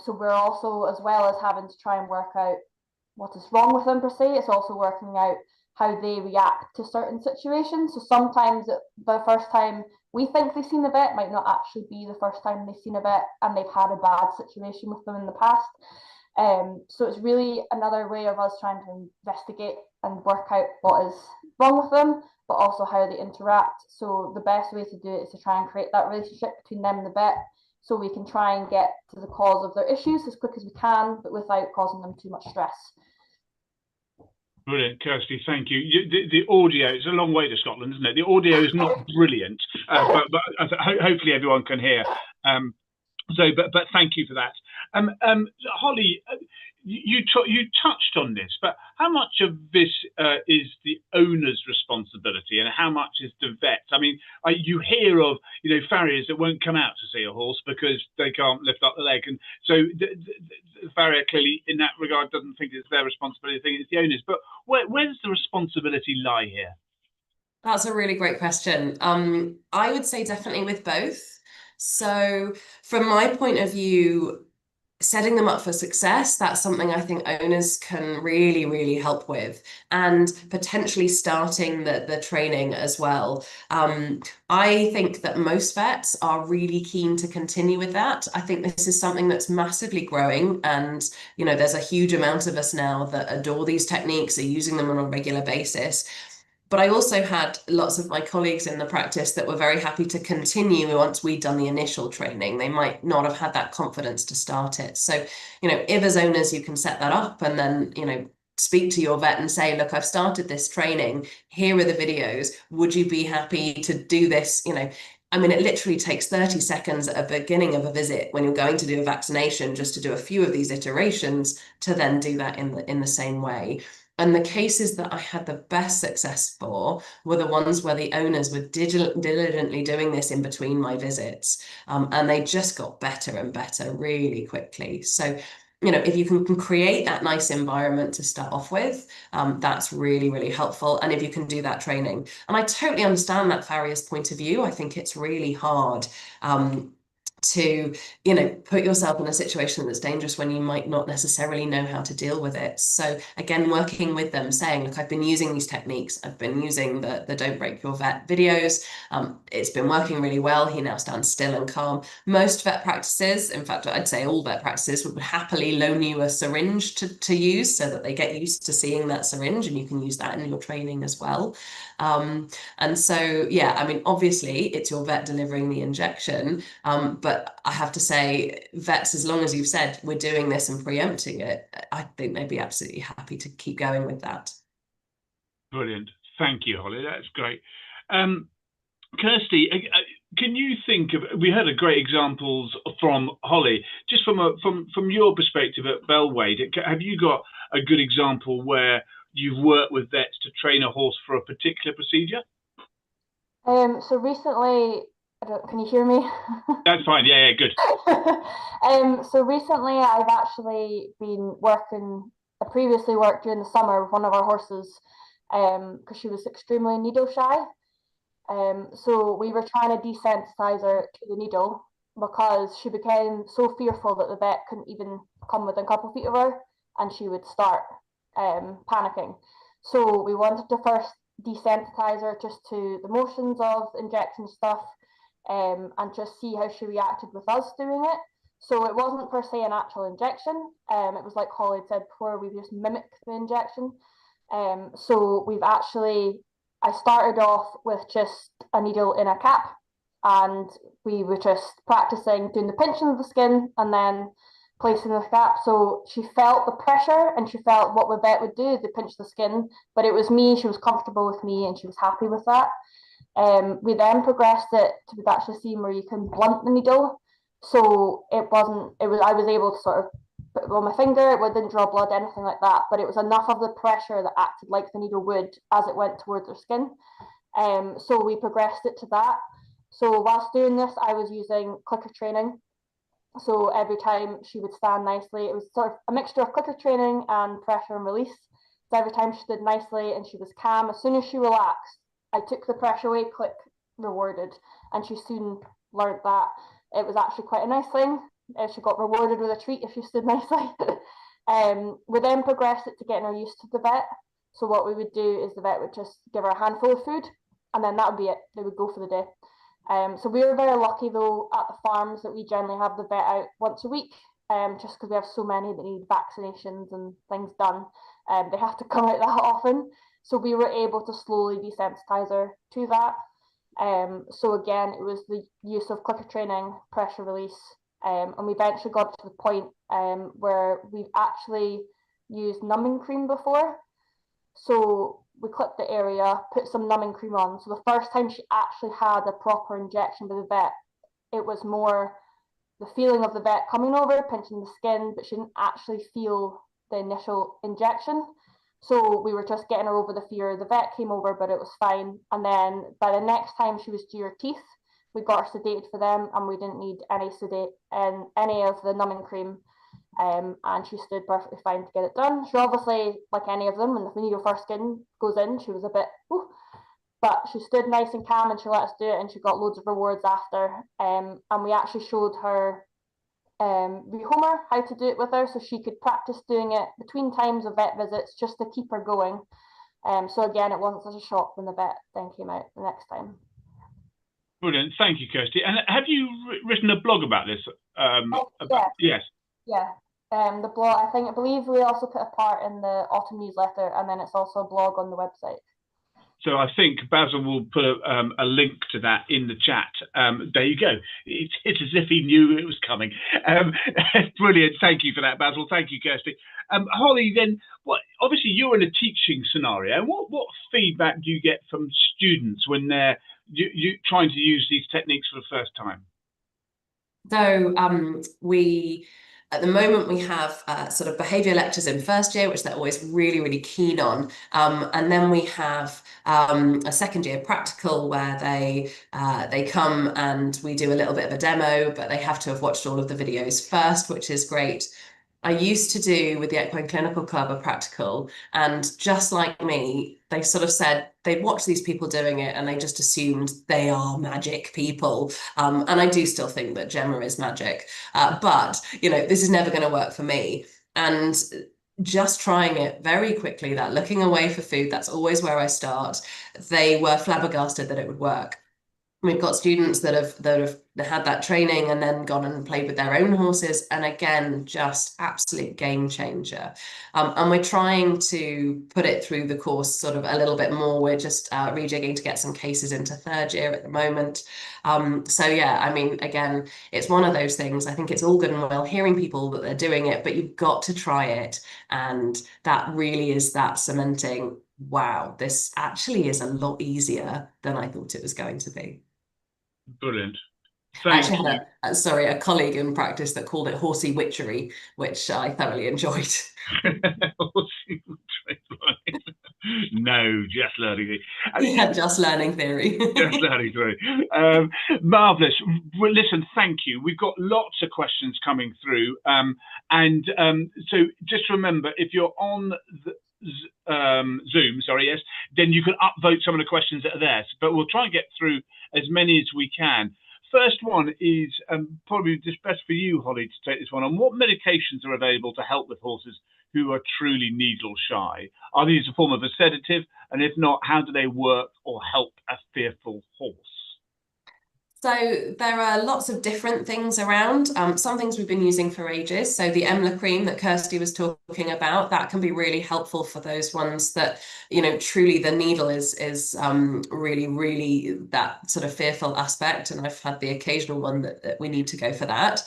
So we're also, as well as having to try and work out what is wrong with them per se, it's also working out how they react to certain situations. So sometimes the first time we think they've seen a vet might not actually be the first time they've seen a vet, and they've had a bad situation with them in the past. So it's really another way of us trying to investigate and work out what is wrong with them, but also how they interact. So the best way to do it is to try and create that relationship between them and the vet, so we can try and get to the cause of their issues as quick as we can, but without causing them too much stress. Brilliant, Kirsty, thank you. The audio, it's a long way to Scotland, isn't it? The audio is not brilliant, but hopefully everyone can hear. But thank you for that. Holly, you touched on this, but how much of this is the owner's responsibility, and how much is the vet's? I mean, you hear of farriers that won't come out to see a horse because they can't lift up the leg, and so the farrier clearly, in that regard, doesn't think it's their responsibility. I think it's the owner's. But where does the responsibility lie here? That's a really great question. I would say definitely with both. So from my point of view, setting them up for success, that's something I think owners can really, really help with, and potentially starting the training as well. I think that most vets are really keen to continue with that. I think this is something that's massively growing, and there's a huge amount of us now that adore these techniques, are using them on a regular basis. But I also had lots of my colleagues in the practice that were very happy to continue once we'd done the initial training. They might not have had that confidence to start it. So, if as owners you can set that up and then, speak to your vet and say, look, I've started this training. Here are the videos. Would you be happy to do this? I mean, it literally takes 30 seconds at the beginning of a visit when you're going to do a vaccination just to do a few of these iterations to then do that in the same way. And the cases that I had the best success for were the ones where the owners were diligently doing this in between my visits. And they just got better and better really quickly. So, if you can create that nice environment to start off with, that's really, really helpful. And if you can do that training. And I totally understand that farrier's point of view. I think it's really hard to put yourself in a situation that's dangerous when you might not necessarily know how to deal with it. So again, working with them, saying, look, I've been using these techniques, I've been using the Don't Break Your Vet videos, it's been working really well. He now stands still and calm. Most vet practices, in fact, I'd say all vet practices, would happily loan you a syringe to use so that they get used to seeing that syringe, and you can use that in your training as well. And so, yeah, I mean, obviously it's your vet delivering the injection, but I have to say, vets, as long as you've said we're doing this and preempting it, I think they'd be absolutely happy to keep going with that. Brilliant. Thank you, Holly. That's great. Kirsty, can you think of, we heard a great examples from Holly, just from your perspective at Bellwade, have you got a good example where you've worked with vets to train a horse for a particular procedure? So recently, can you hear me? That's fine. Yeah, good. So recently I've actually been working, I previously worked during the summer with one of our horses because she was extremely needle shy. So we were trying to desensitize her to the needle because she became so fearful that the vet couldn't even come within a couple of feet of her, and she would start panicking. So we wanted to first desensitize her just to the motions of injection stuff, and just see how she reacted with us doing it. So it wasn't per se an actual injection. It was like Holly had said before, we just mimicked the injection. So I started off with just a needle in a cap, and we were just practicing doing the pinching of the skin and then placing the cap. So she felt the pressure and she felt what the vet would do, they pinch the skin, but it was me, she was comfortable with me and she was happy with that. We then progressed it to the actual scene where you can blunt the needle. So I was able to sort of put it on my finger, it didn't draw blood, anything like that, but it was enough of the pressure that acted like the needle would as it went towards her skin. So we progressed it to that. So whilst doing this, I was using clicker training. So every time she would stand nicely, it was sort of a mixture of clicker training and pressure and release. So every time she stood nicely and she was calm, as soon as she relaxed, I took the pressure away, click, rewarded. And she soon learned that it was actually quite a nice thing. She got rewarded with a treat if she stood nicely. We then progressed it to getting her used to the vet. So what we would do is the vet would just give her a handful of food, and then that would be it. They would go for the day. So we were very lucky though at the farms that we generally have the vet out once a week, just because we have so many that need vaccinations and things done. They have to come out that often. So we were able to slowly desensitize her to that. So again, it was the use of clicker training, pressure release, and we eventually got to the point where we've actually used numbing cream before. So we clipped the area, put some numbing cream on. So the first time she actually had a proper injection with the vet, it was more the feeling of the vet coming over, pinching the skin, but she didn't actually feel the initial injection. So we were just getting her over the fear. The vet came over, but it was fine. And then by the next time she was due her teeth, we got her sedated for them, and we didn't need any sedate and any of the numbing cream. And she stood perfectly fine to get it done. She obviously, like any of them, when the needle first goes in, she was a bit, ooh, but she stood nice and calm and she let us do it, and she got loads of rewards after. And we actually showed her rehomer how to do it with her, so she could practice doing it between times of vet visits just to keep her going. So again, it wasn't such a shock when the vet then came out the next time. Brilliant. Thank you, Kirsty. And have you written a blog about this? Yes. Yeah. The blog, I believe we also put a part in the autumn newsletter, and then it's also a blog on the website. So I think Basil will put a link to that in the chat. There you go. It's as if he knew it was coming. Brilliant. Thank you for that, Basil. Thank you, Kirsty. Holly, then, obviously you're in a teaching scenario. What feedback do you get from students when they're trying to use these techniques for the first time? So at the moment, we have sort of behaviour lectures in first year, which they're always really, really keen on. And then we have a second year practical where they come and we do a little bit of a demo, but they have to have watched all of the videos first, which is great. I used to do with the Equine Clinical Club a practical, and just like me, they sort of said they'd watched these people doing it and they just assumed they are magic people. And I do still think that Gemma is magic, but this is never going to work for me. And just trying it very quickly, that looking away for food, that's always where I start. They were flabbergasted that it would work. We've got students that have had that training and then gone and played with their own horses, and again, just absolute game changer. And we're trying to put it through the course sort of a little bit more. We're just rejigging to get some cases into third year at the moment. So yeah, I mean, again, it's one of those things. I think it's all good and well hearing people that they're doing it, but you've got to try it, and that really is that cementing. Wow, this actually is a lot easier than I thought it was going to be. Brilliant. I actually had a colleague in practice that called it horsey witchery, which I thoroughly enjoyed. No, just learning theory. Yeah, just learning theory. Just learning theory. Marvellous. Well, listen, thank you. We've got lots of questions coming through. So just remember, if you're on the Zoom, yes, then you can upvote some of the questions that are there. But we'll try and get through as many as we can. First one is probably just best for you, Holly, to take this one on. What medications are available to help with horses who are truly needle shy? Are these a form of a sedative? And if not, how do they work or help a fearful horse? So there are lots of different things around. Some things we've been using for ages. So the Emla cream that Kirsty was talking about, that can be really helpful for those ones that, truly the needle is really, really that sort of fearful aspect. And I've had the occasional one that we need to go for that.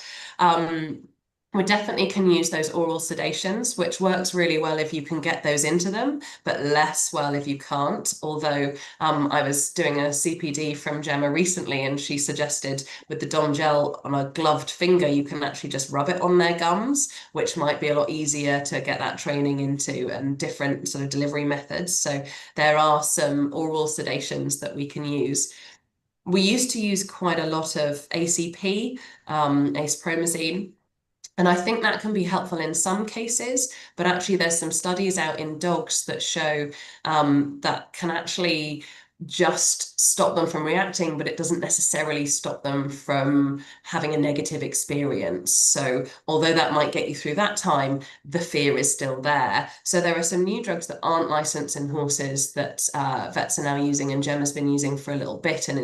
We definitely can use those oral sedations, which works really well if you can get those into them, but less well if you can't. Although I was doing a CPD from Gemma recently, and she suggested with the Dom gel on a gloved finger, you can actually just rub it on their gums, which might be a lot easier to get that training into, and different sort of delivery methods. So there are some oral sedations that we can use. We used to use quite a lot of ACP, acepromazine. And I think that can be helpful in some cases, but actually there's some studies out in dogs that show that can actually just stop them from reacting, but it doesn't necessarily stop them from having a negative experience. So although that might get you through that time, the fear is still there. So there are some new drugs that aren't licensed in horses that vets are now using, and Gemma's been using for a little bit and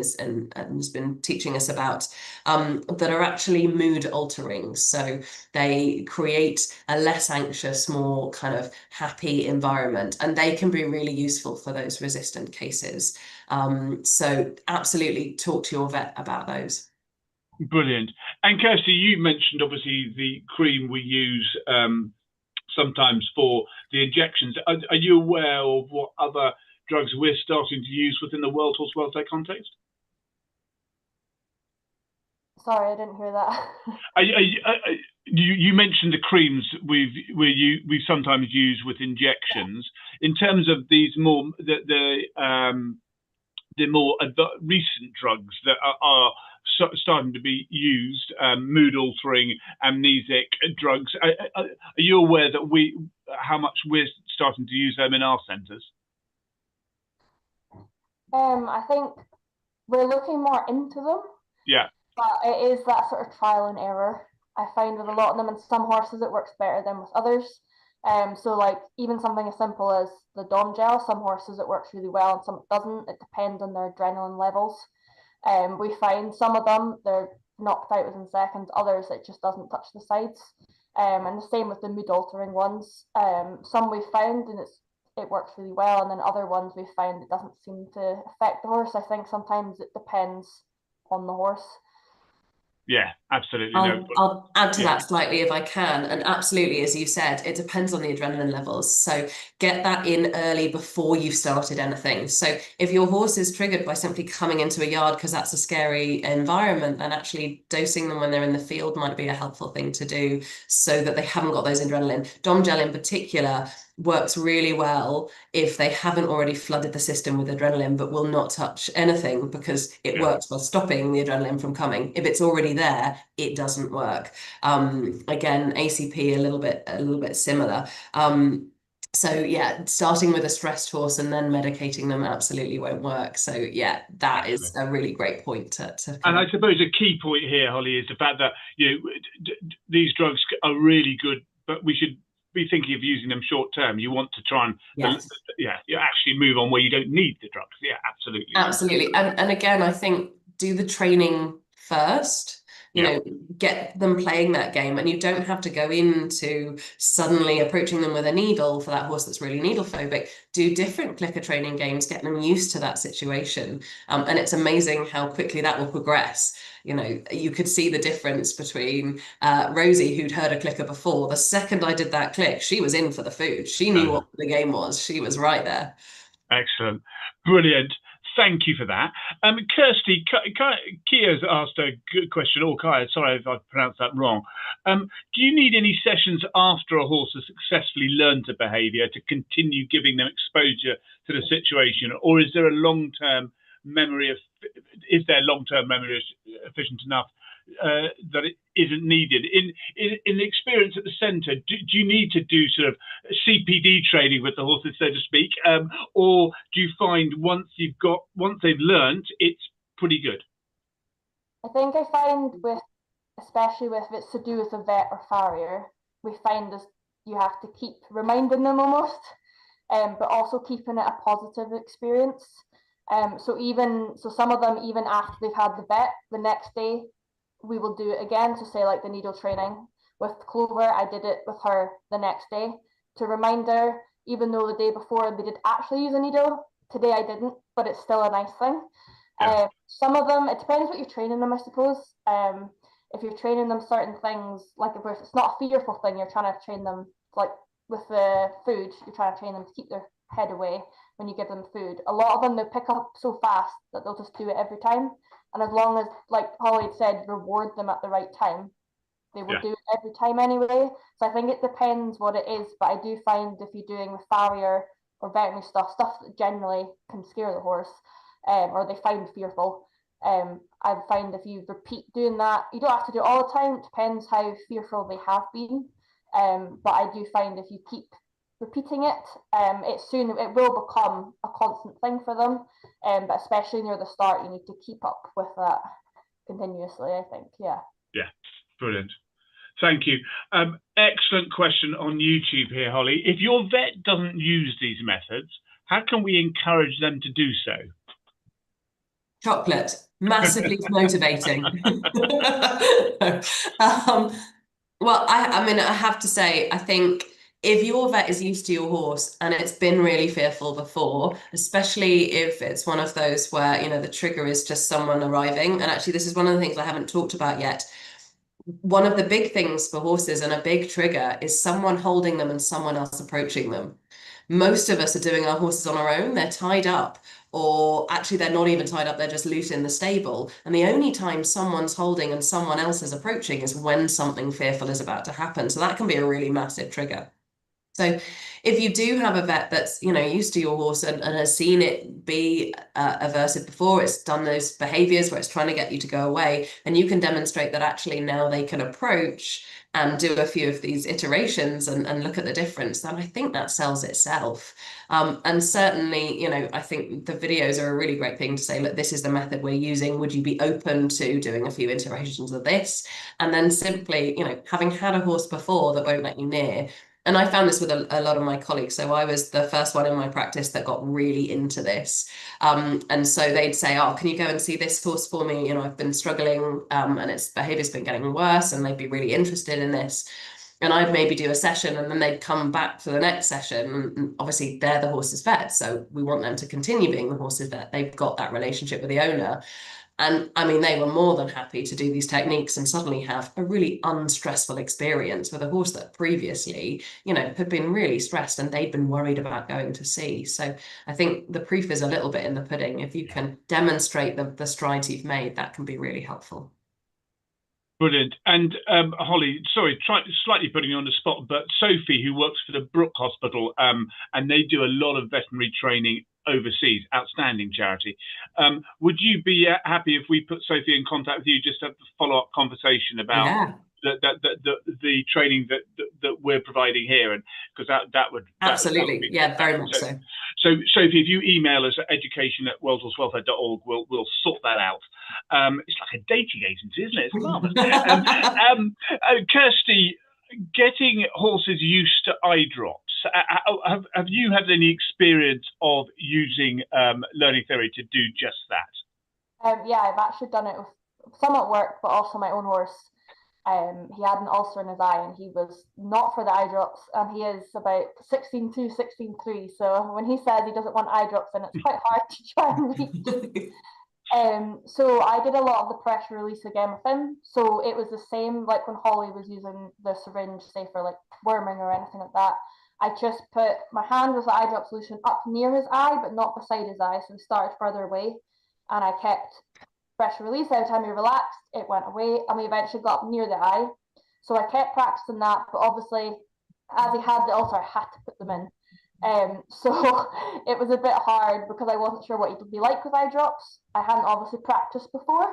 has been teaching us about, that are actually mood altering. So they create a less anxious, more kind of happy environment, and they can be really useful for those resistant cases. So absolutely talk to your vet about those. Brilliant. And Kirsty, you mentioned obviously the cream we use sometimes for the injections. Are you aware of what other drugs we're starting to use within the World Horse Welfare context? Sorry, I didn't hear that. You mentioned the creams we sometimes use with injections. In terms of these more the more recent drugs that are starting to be used, mood altering, amnesic drugs. Are you aware that how much we're starting to use them in our centres? I think we're looking more into them. Yeah. But it is that sort of trial and error. I find with a lot of them, in some horses it works better than with others. So like even something as simple as the Dom gel, some horses it works really well and some it doesn't. It depends on their adrenaline levels. We find some of them they're knocked out within seconds, others it just doesn't touch the sides. And the same with the mood altering ones. Some we found and it works really well, and then other ones we find it doesn't seem to affect the horse. I think sometimes it depends on the horse. Yeah, absolutely. I'll add to that slightly if I can. And absolutely, as you said, it depends on the adrenaline levels. So get that in early before you've started anything. So if your horse is triggered by simply coming into a yard because that's a scary environment, then actually dosing them when they're in the field might be a helpful thing to do so that they haven't got those adrenaline. Dom gel in particular works really well if they haven't already flooded the system with adrenaline, but will not touch anything because it works by stopping the adrenaline from coming. If it's already there, it doesn't work. Again, ACP a little bit similar. So yeah, starting with a stressed horse and then medicating them absolutely won't work. So yeah, that is a really great point to and I suppose a key point here, Holly, is the fact that these drugs are really good, but we should be thinking of using them short term. You want to try and you actually move on where you don't need the drugs. Yeah, absolutely. And again, I think do the training first. Get them playing that game, and you don't have to go into suddenly approaching them with a needle for that horse that's really needle phobic. Do different clicker training games, get them used to that situation, and it's amazing how quickly that will progress. You could see the difference between Rosie, who'd heard a clicker before. The second I did that click, she was in for the food. She knew what the game was. She was right there. Excellent. Brilliant. Thank you for that. Kirsty, Kia's asked a good question, or Kaya, sorry if I pronounced that wrong. Do you need any sessions after a horse has successfully learned a behaviour to continue giving them exposure to the situation, or is there a long-term memory efficient enough that it isn't needed? In the experience at the centre, do you need to do sort of CPD training with the horses, so to speak, or do you find once they've learned, it's pretty good? I think I find especially if it's to do with a vet or farrier, we find is you have to keep reminding them almost, but also keeping it a positive experience. So some of them, even after they've had the vet, the next day we will do it again. So say like the needle training with Clover, I did it with her the next day to remind her, even though the day before they did actually use a needle, today I didn't, but it's still a nice thing. Some of them, it depends what you're training them, I suppose. If you're training them certain things, like if it's not a fearful thing, you're trying to train them, like with the food, you're trying to train them to keep their head away when you give them food. A lot of them, they pick up so fast that they'll just do it every time. And as long as, like Holly had said, reward them at the right time, they will do it every time anyway. So I think it depends what it is. But I do find if you're doing with farrier or veterinary stuff that generally can scare the horse, or they find fearful, I find if you repeat doing that, you don't have to do it all the time. It depends how fearful they have been. But I do find if you keep repeating it, it will become a constant thing for them. But especially near the start, you need to keep up with that continuously, I think. Yeah. Yeah, brilliant. Thank you. Excellent question on YouTube here, Holly. If your vet doesn't use these methods, how can we encourage them to do so? Chocolate, massively motivating. Well, I mean, I have to say, I think if your vet is used to your horse and it's been really fearful before, especially if it's one of those where, you know, the trigger is just someone arriving. And actually, this is one of the things I haven't talked about yet. One of the big things for horses and a big trigger is someone holding them and someone else approaching them. Most of us are doing our horses on our own. They're tied up, or actually they're not even tied up, they're just loose in the stable. And the only time someone's holding and someone else is approaching is when something fearful is about to happen. So that can be a really massive trigger. So if you do have a vet that's, you know, used to your horse and has seen it be aversive before, it's done those behaviors where it's trying to get you to go away, and you can demonstrate that actually now they can approach and do a few of these iterations and look at the difference, then I think that sells itself. And certainly, you know, I think the videos are a really great thing to say, look, this is the method we're using. Would you be open to doing a few iterations of this? And then simply, you know, having had a horse before that won't let you near. And I found this with a lot of my colleagues. So I was the first one in my practice that got really into this. And so they'd say, oh, can you go and see this horse for me? You know, I've been struggling and its behavior's been getting worse, and they'd be really interested in this. And I'd maybe do a session, and then they'd come back for the next session. And obviously, they're the horse's vet. So we want them to continue being the horse's vet. They've got that relationship with the owner. And I mean, they were more than happy to do these techniques and suddenly have a really unstressful experience with a horse that previously, you know, had been really stressed and they'd been worried about going to see. So I think the proof is a little bit in the pudding. If you can demonstrate the strides you've made, that can be really helpful. Brilliant. And Holly, sorry, slightly putting you on the spot, but Sophie, who works for the Brook Hospital, and they do a lot of veterinary training overseas, outstanding charity. Would you be happy if we put Sophie in contact with you just to have a follow-up conversation about the training that we're providing here, and because that would absolutely, that would yeah, very much so. So Sophie, if you email us at education@worldhorseWelfare.org, we'll sort that out. It's like a dating agency, isn't it? It's marvelous. Kirsty, getting horses used to eye drops. Have you had any experience of using learning theory to do just that? Yeah, I've actually done it with some at work, but also my own horse. He had an ulcer in his eye and he was not for the eye drops, and he is about 16.2, 16.3. So when he says he doesn't want eye drops, then it's quite hard to try and reach. So I did a lot of the pressure release again with him. So it was the same like when Holly was using the syringe, say for like worming or anything like that. I just put my hand with the eye drop solution up near his eye, but not beside his eye. So he started further away, and I kept pressure release. Every time he relaxed, it went away, and we eventually got up near the eye. So I kept practicing that, but obviously, as he had the ulcer, I had to put them in. So it was a bit hard because I wasn't sure what he would be like with eye drops. I hadn't obviously practiced before.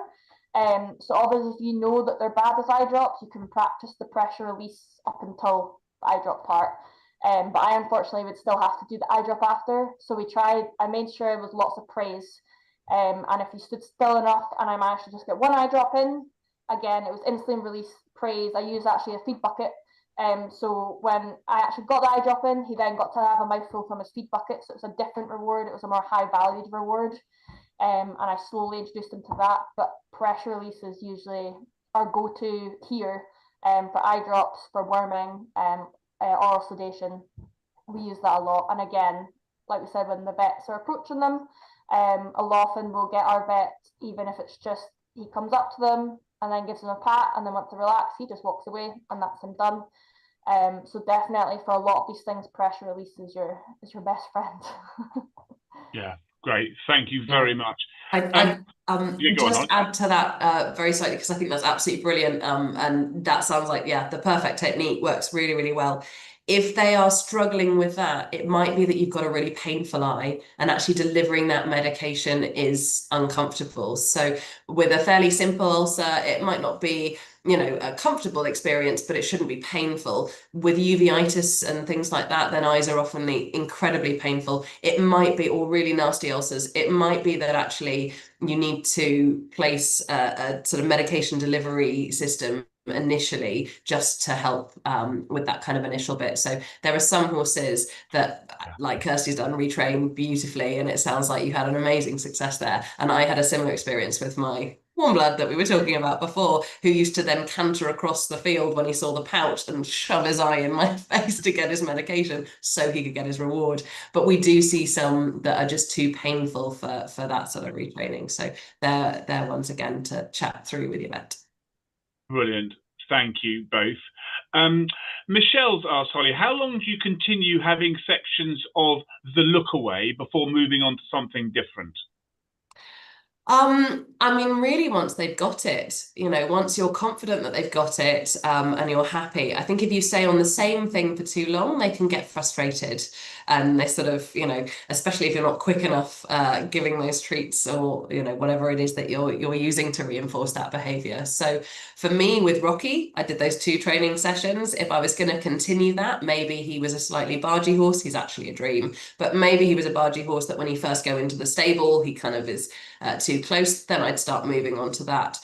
So obviously, if you know that they're bad with eye drops, you can practice the pressure release up until the eye drop part. But I unfortunately would still have to do the eye drop after. So we tried, I made sure it was lots of praise. And if you stood still enough and I managed to just get one eye drop in, again, it was insulin release praise. I used actually a feed bucket. So when I actually got the eye drop in, he then got to have a mouthful from his feed bucket. So it was a different reward. It was a more high valued reward. And I slowly introduced him to that. But pressure release is usually our go-to here for eye drops, for worming, oral sedation. We use that a lot. And again, like we said, when the vets are approaching them, a lot often we'll get our vet, even if it's just he comes up to them and then gives them a pat, and then once they relax, he just walks away, and that's him done. So definitely for a lot of these things, pressure release is your best friend. Yeah, great. Thank you very much. I just add to that very slightly, because I think that's absolutely brilliant. And that sounds like, yeah, the perfect technique, works really, really well. If they are struggling with that, it might be that you've got a really painful eye and actually delivering that medication is uncomfortable. So with a fairly simple ulcer, it might not be, a comfortable experience, but it shouldn't be painful. With uveitis and things like that, then eyes are often incredibly painful. It might be, or really nasty ulcers, it might be that actually you need to place a sort of medication delivery system initially just to help with that kind of initial bit. So there are some horses that, like Kirsty's done, retrain beautifully, and it sounds like you had an amazing success there. And I had a similar experience with my warm blood that we were talking about before, who used to then canter across the field when he saw the pouch and shove his eye in my face to get his medication so he could get his reward. But we do see some that are just too painful for that sort of retraining. So they're ones again to chat through with your vet. Brilliant. Thank you both. Michelle's asked, Holly, how long do you continue having sections of the look away before moving on to something different? I mean, really, once they've got it, once you're confident that they've got it, and you're happy, I think if you stay on the same thing for too long, they can get frustrated, and they sort of, especially if you're not quick enough, giving those treats or, whatever it is that you're using to reinforce that behavior. So for me with Rocky, I did those 2 training sessions. If I was going to continue that, maybe he was a slightly bargy horse. He's actually a dream, but maybe he was a bargy horse that when he first go into the stable, he kind of is too close, then I'd start moving on to that.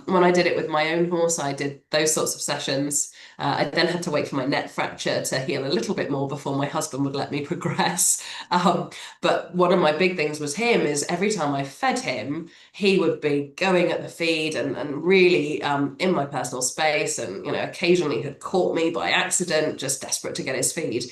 When I did it with my own horse, I did those sorts of sessions. I then had to wait for my neck fracture to heal a little bit more before my husband would let me progress. But one of my big things was him is every time I fed him, he would be going at the feed and really in my personal space, and occasionally had caught me by accident, just desperate to get his feed.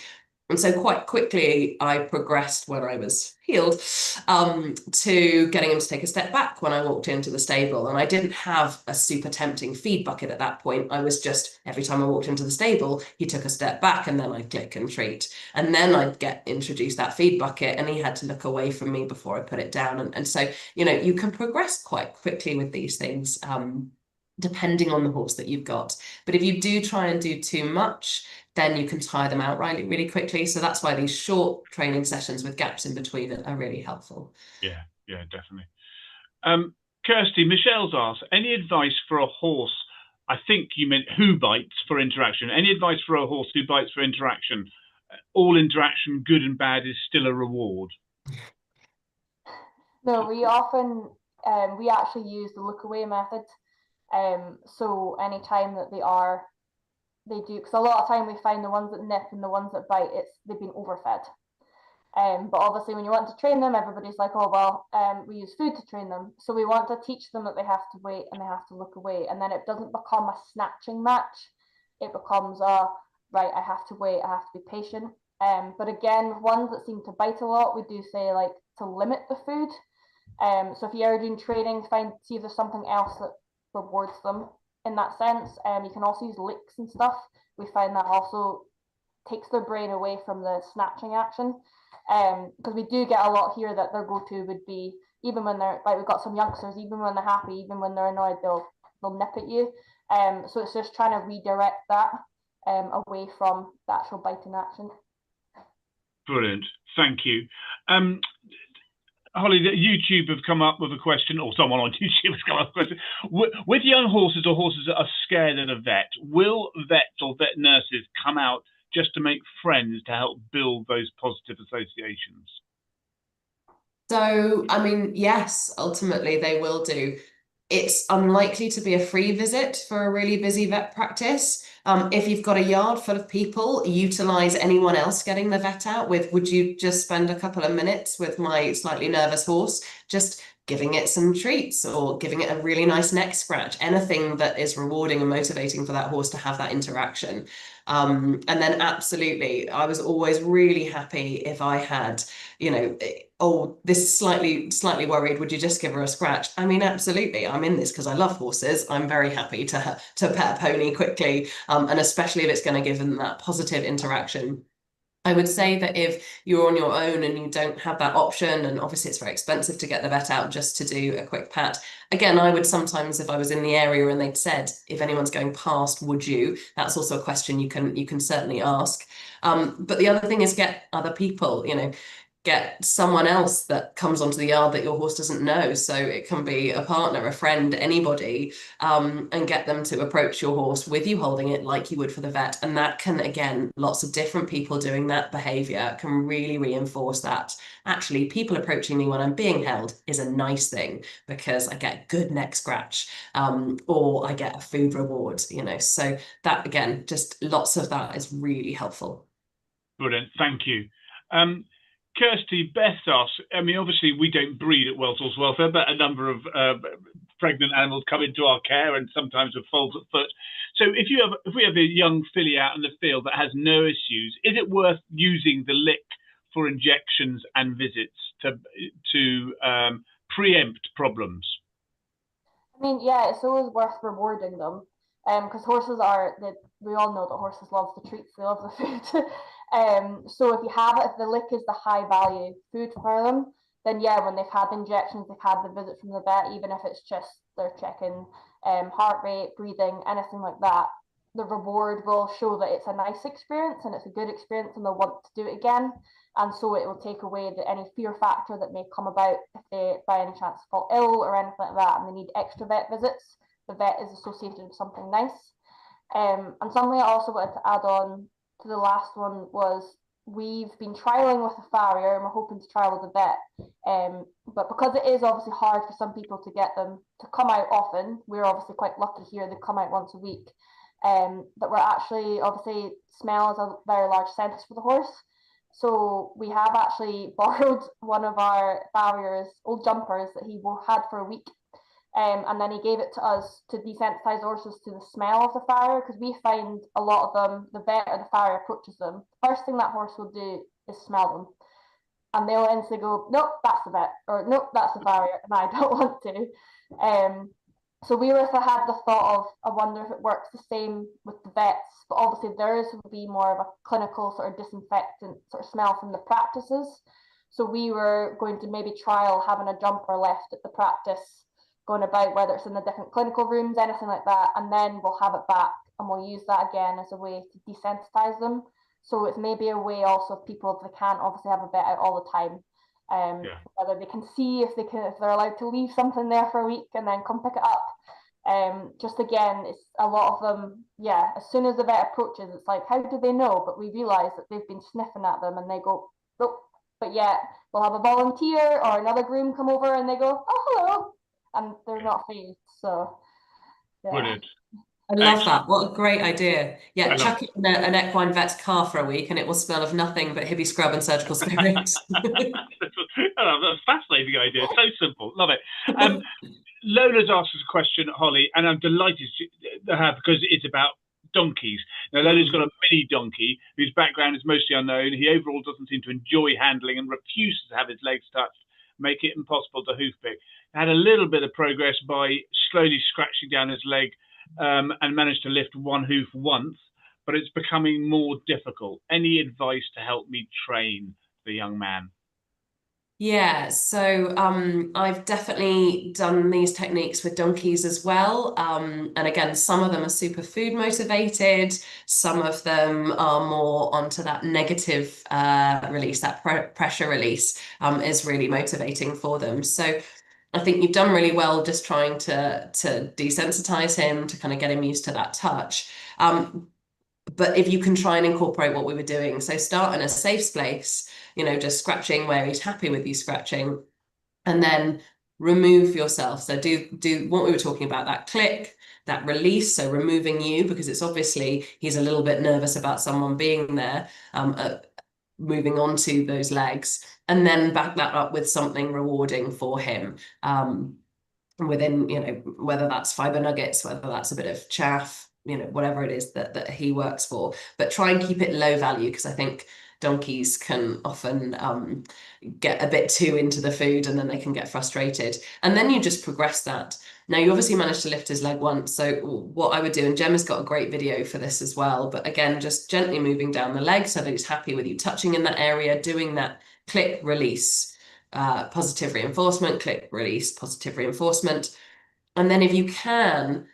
And so quite quickly, I progressed when I was healed to getting him to take a step back when I walked into the stable. And I didn't have a super tempting feed bucket at that point. I was just, every time I walked into the stable, he took a step back and then I'd click and treat. And then I'd get introduced that feed bucket and he had to look away from me before I put it down. And so, you can progress quite quickly with these things. Depending on the horse that you've got. But if you do try and do too much, then you can tire them out really quickly. So that's why these short training sessions with gaps in between are really helpful. Yeah, definitely. Kirsty, Michelle's asked, any advice for a horse? I think you meant who bites for interaction. Any advice for a horse who bites for interaction? All interaction, good and bad, is still a reward. No, we often, we actually use the look away method. So anytime that they do, because a lot of time we find the ones that nip and the ones that bite, they've been overfed. But obviously when you want to train them, everybody's like, oh, well, we use food to train them. So we want to teach them that they have to wait and they have to look away. And then it doesn't become a snatching match. It becomes right, I have to wait, I have to be patient. But again, ones that seem to bite a lot, we do say like to limit the food. So if you are doing training, see if there's something else that rewards them in that sense. You can also use licks and stuff. We find that also takes their brain away from the snatching action. Because we do get a lot here that their go-to would be, even when they're like, we've got some youngsters, even when they're happy, even when they're annoyed, they'll nip at you. So it's just trying to redirect that away from the actual biting action. Brilliant, thank you. Holly, YouTube have come up with a question, or someone on YouTube has come up with a question. With young horses or horses that are scared at a vet, will vets or vet nurses come out just to make friends to help build those positive associations? So, I mean, yes, ultimately they will do. It's unlikely to be a free visit for a really busy vet practice. If you've got a yard full of people, utilize anyone else getting the vet out with, would you just spend a couple of minutes with my slightly nervous horse, just giving it some treats or giving it a really nice neck scratch, anything that is rewarding and motivating for that horse to have that interaction. And then absolutely, I was always really happy if I had, oh, this is slightly worried, would you just give her a scratch? I mean, absolutely, I'm in this because I love horses. I'm very happy to pet a pony quickly, and especially if it's going to give them that positive interaction. I would say that if you're on your own and you don't have that option, and obviously it's very expensive to get the vet out just to do a quick pat. Again, I would sometimes, if I was in the area and they'd said, if anyone's going past, would you? That's also a question you can certainly ask. But the other thing is get other people, get someone else that comes onto the yard that your horse doesn't know. So it can be a partner, a friend, anybody, and get them to approach your horse with you holding it like you would for the vet. And that can, again, lots of different people doing that behavior can really reinforce that. Actually, people approaching me when I'm being held is a nice thing because I get good neck scratch, or I get a food reward, So that, again, just lots of that is really helpful. Brilliant. Thank you. Kirsty, Beth asks, I mean, obviously we don't breed at Wellsall's Welfare, but a number of pregnant animals come into our care and sometimes with foals at foot. So if we have a young filly out in the field that has no issues, is it worth using the lick for injections and visits to preempt problems? I mean, yeah, it's always worth rewarding them, because we all know that horses love the treats, they love the food. So if you have it, if the lick is the high value food for them, then yeah, when they've had injections, they've had the visit from the vet, even if it's just they're checking heart rate, breathing, anything like that, the reward will show that it's a nice experience and it's a good experience and they'll want to do it again. And so it will take away any fear factor that may come about if they by any chance fall ill or anything like that and they need extra vet visits. The vet is associated with something nice. And something I also wanted to add on to the last one was we've been trialing with a farrier and we're hoping to trial with a vet. But because it is obviously hard for some people to get them to come out often, we're obviously quite lucky here, they come out once a week. But we're actually, obviously, smell is a very large sense for the horse. So we have actually borrowed one of our farrier's old jumpers that he had for a week. And then he gave it to us to desensitize horses to the smell of the farrier, because we find a lot of them, the vet or the farrier approaches them, first thing that horse will do is smell them. And they'll instantly go, nope, that's the vet, or nope, that's the farrier, and I don't want to. So we also had the thought of, I wonder if it works the same with the vets, but obviously theirs would be more of a clinical sort of disinfectant sort of smell from the practices. So we were going to maybe trial having a jumper left at the practice, going about, whether it's in the different clinical rooms, anything like that, and then we'll have it back and we'll use that again as a way to desensitize them. So it's maybe a way also of people, if they can't obviously have a vet out all the time, whether they can see if they're allowed to leave something there for a week and then come pick it up. Just again, it's a lot of them, yeah, as soon as the vet approaches, it's like, how do they know? But we realize that they've been sniffing at them and they go, nope. But yet we'll have a volunteer or another groom come over and they go, oh, hello. And they're not phased. So, yeah. Brilliant. I love that. What a great idea. Yeah, I love chuck it in an equine vet's car for a week and it will smell of nothing but hippie scrub and surgical spirit. That's a fascinating idea. So simple. Love it. Lola's asked us a question, Holly, and I'm delighted to have because it's about donkeys. Now, Lola's got a mini donkey whose background is mostly unknown. He overall doesn't seem to enjoy handling and refuses to have his legs touched, make it impossible to hoof pick. Had a little bit of progress by slowly scratching down his leg and managed to lift one hoof once, but it's becoming more difficult. Any advice to help me train the young man? Yeah, so I've definitely done these techniques with donkeys as well. And again, some of them are super food motivated, some of them are more onto that negative release, that pressure release is really motivating for them. So I think you've done really well just trying to desensitize him, to kind of get him used to that touch. But if you can try and incorporate what we were doing, so start in a safe place, just scratching where he's happy with you scratching, and then remove yourself. So do what we were talking about, that click, that release, so removing you, because it's obviously he's a little bit nervous about someone being there, moving on to those legs, and then back that up with something rewarding for him. Within, whether that's fiber nuggets, whether that's a bit of chaff, whatever it is that he works for, but try and keep it low value, because I think donkeys can often get a bit too into the food and then they can get frustrated. And then you just progress that. Now, you obviously managed to lift his leg once. So what I would do, and Gemma's got a great video for this as well, but again, just gently moving down the leg so that he's happy with you touching in that area, doing that click, release, positive reinforcement, click, release, positive reinforcement. And then if you can,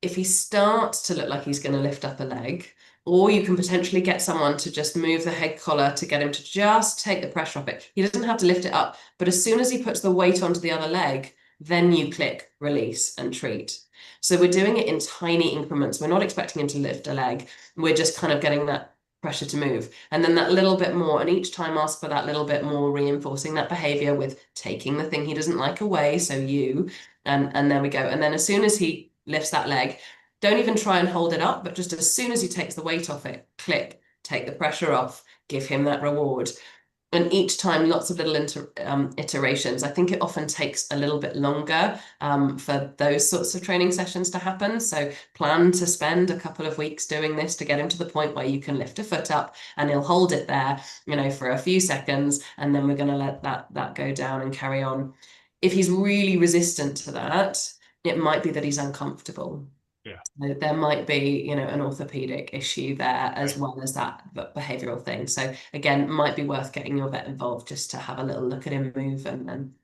if he starts to look like he's going to lift up a leg, or you can potentially get someone to just move the head collar to get him to just take the pressure off it. He doesn't have to lift it up, but as soon as he puts the weight onto the other leg, then you click, release, and treat. So we're doing it in tiny increments. We're not expecting him to lift a leg. We're just kind of getting that pressure to move. And then that little bit more, and each time ask for that little bit more, reinforcing that behavior with taking the thing he doesn't like away. So and there we go. And then as soon as he lifts that leg, don't even try and hold it up, but just as soon as he takes the weight off it, click, take the pressure off, give him that reward. And each time, lots of little iterations. I think it often takes a little bit longer for those sorts of training sessions to happen. So plan to spend a couple of weeks doing this to get him to the point where you can lift a foot up and he'll hold it there, for a few seconds, and then we're going to let that go down and carry on. If he's really resistant to that, it might be that he's uncomfortable. Yeah. So there might be, an orthopedic issue there as well as that behavioral thing. So again, might be worth getting your vet involved just to have a little look at him move.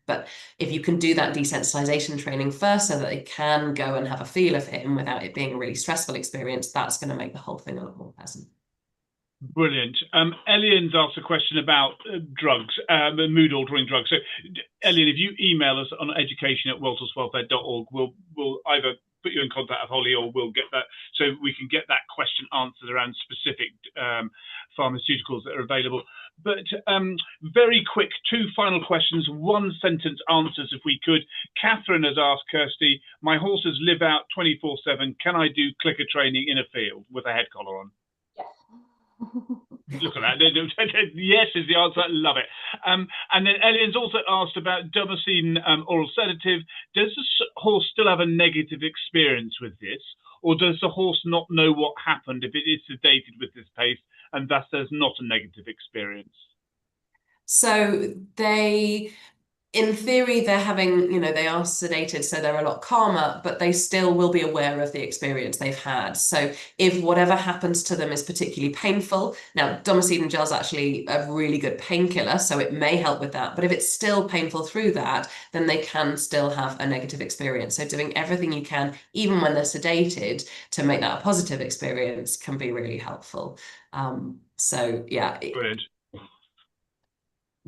But if you can do that desensitization training first so that they can go and have a feel of him without it being a really stressful experience, that's going to make the whole thing a lot more pleasant. Brilliant. Elian's asked a question about drugs, mood-altering drugs. So, Elian, if you email us on education@wellswelfare.org, we'll either put you in contact with Holly or we'll get that so we can get that question answered around specific pharmaceuticals that are available. But very quick, 2 final questions, 1-sentence answers if we could. Catherine has asked Kirsty, my horses live out 24/7. Can I do clicker training in a field with a head collar on? Yes. Look at that. Yes is the answer. Love it. And then Elian's also asked about Domicene oral sedative. Does the horse still have a negative experience with this? Or does the horse not know what happened if it is sedated with this paste and thus there's not a negative experience? So in theory, they're having, they are sedated, so they're a lot calmer, but they still will be aware of the experience they've had. So if whatever happens to them is particularly painful, now domicene gel is actually a really good painkiller, so it may help with that. But if it's still painful through that, then they can still have a negative experience. So doing everything you can, even when they're sedated, to make that a positive experience can be really helpful. So yeah. Brilliant.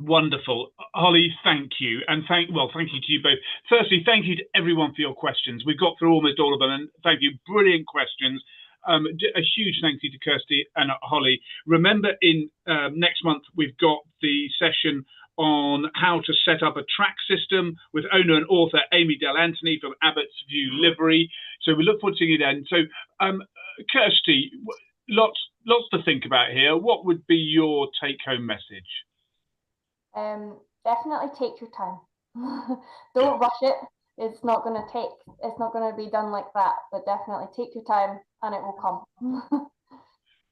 Wonderful. Holly, thank you. And thank you to you both. Firstly, thank you to everyone for your questions. We've got through almost all of them, and thank you. Brilliant questions. A huge thank you to Kirsty and Holly. Remember, in next month, we've got the session on how to set up a track system with owner and author Amy Del Anthony from Abbott's View Livery. So we look forward to seeing you then. So, Kirsty, lots to think about here. What would be your take-home message? Definitely take your time. Don't rush it. It's not going to be done like that, but definitely take your time and it will come.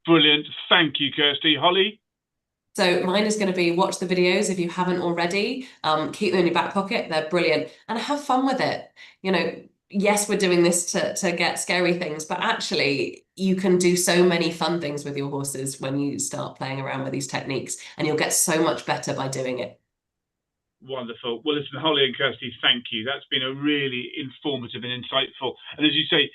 Brilliant. Thank you, Kirsty. Holly? So mine is going to be watch the videos if you haven't already. Keep them in your back pocket. They're brilliant. And have fun with it. Yes, we're doing this to get scary things, but actually you can do so many fun things with your horses when you start playing around with these techniques, and you'll get so much better by doing it. Wonderful. Well, listen, Holly and Kirsty, thank you. That's been a really informative and insightful. And as you say,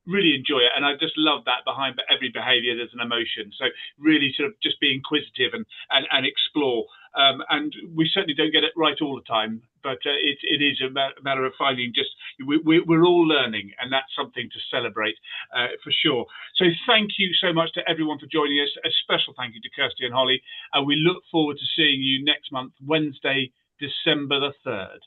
really enjoy it. And I just love that behind every behaviour, there's an emotion. So really sort of just be inquisitive and explore. And we certainly don't get it right all the time, but it is a matter of finding we're all learning, and that's something to celebrate for sure. So thank you so much to everyone for joining us. A special thank you to Kirsty and Holly, and we look forward to seeing you next month, Wednesday, December the 3rd.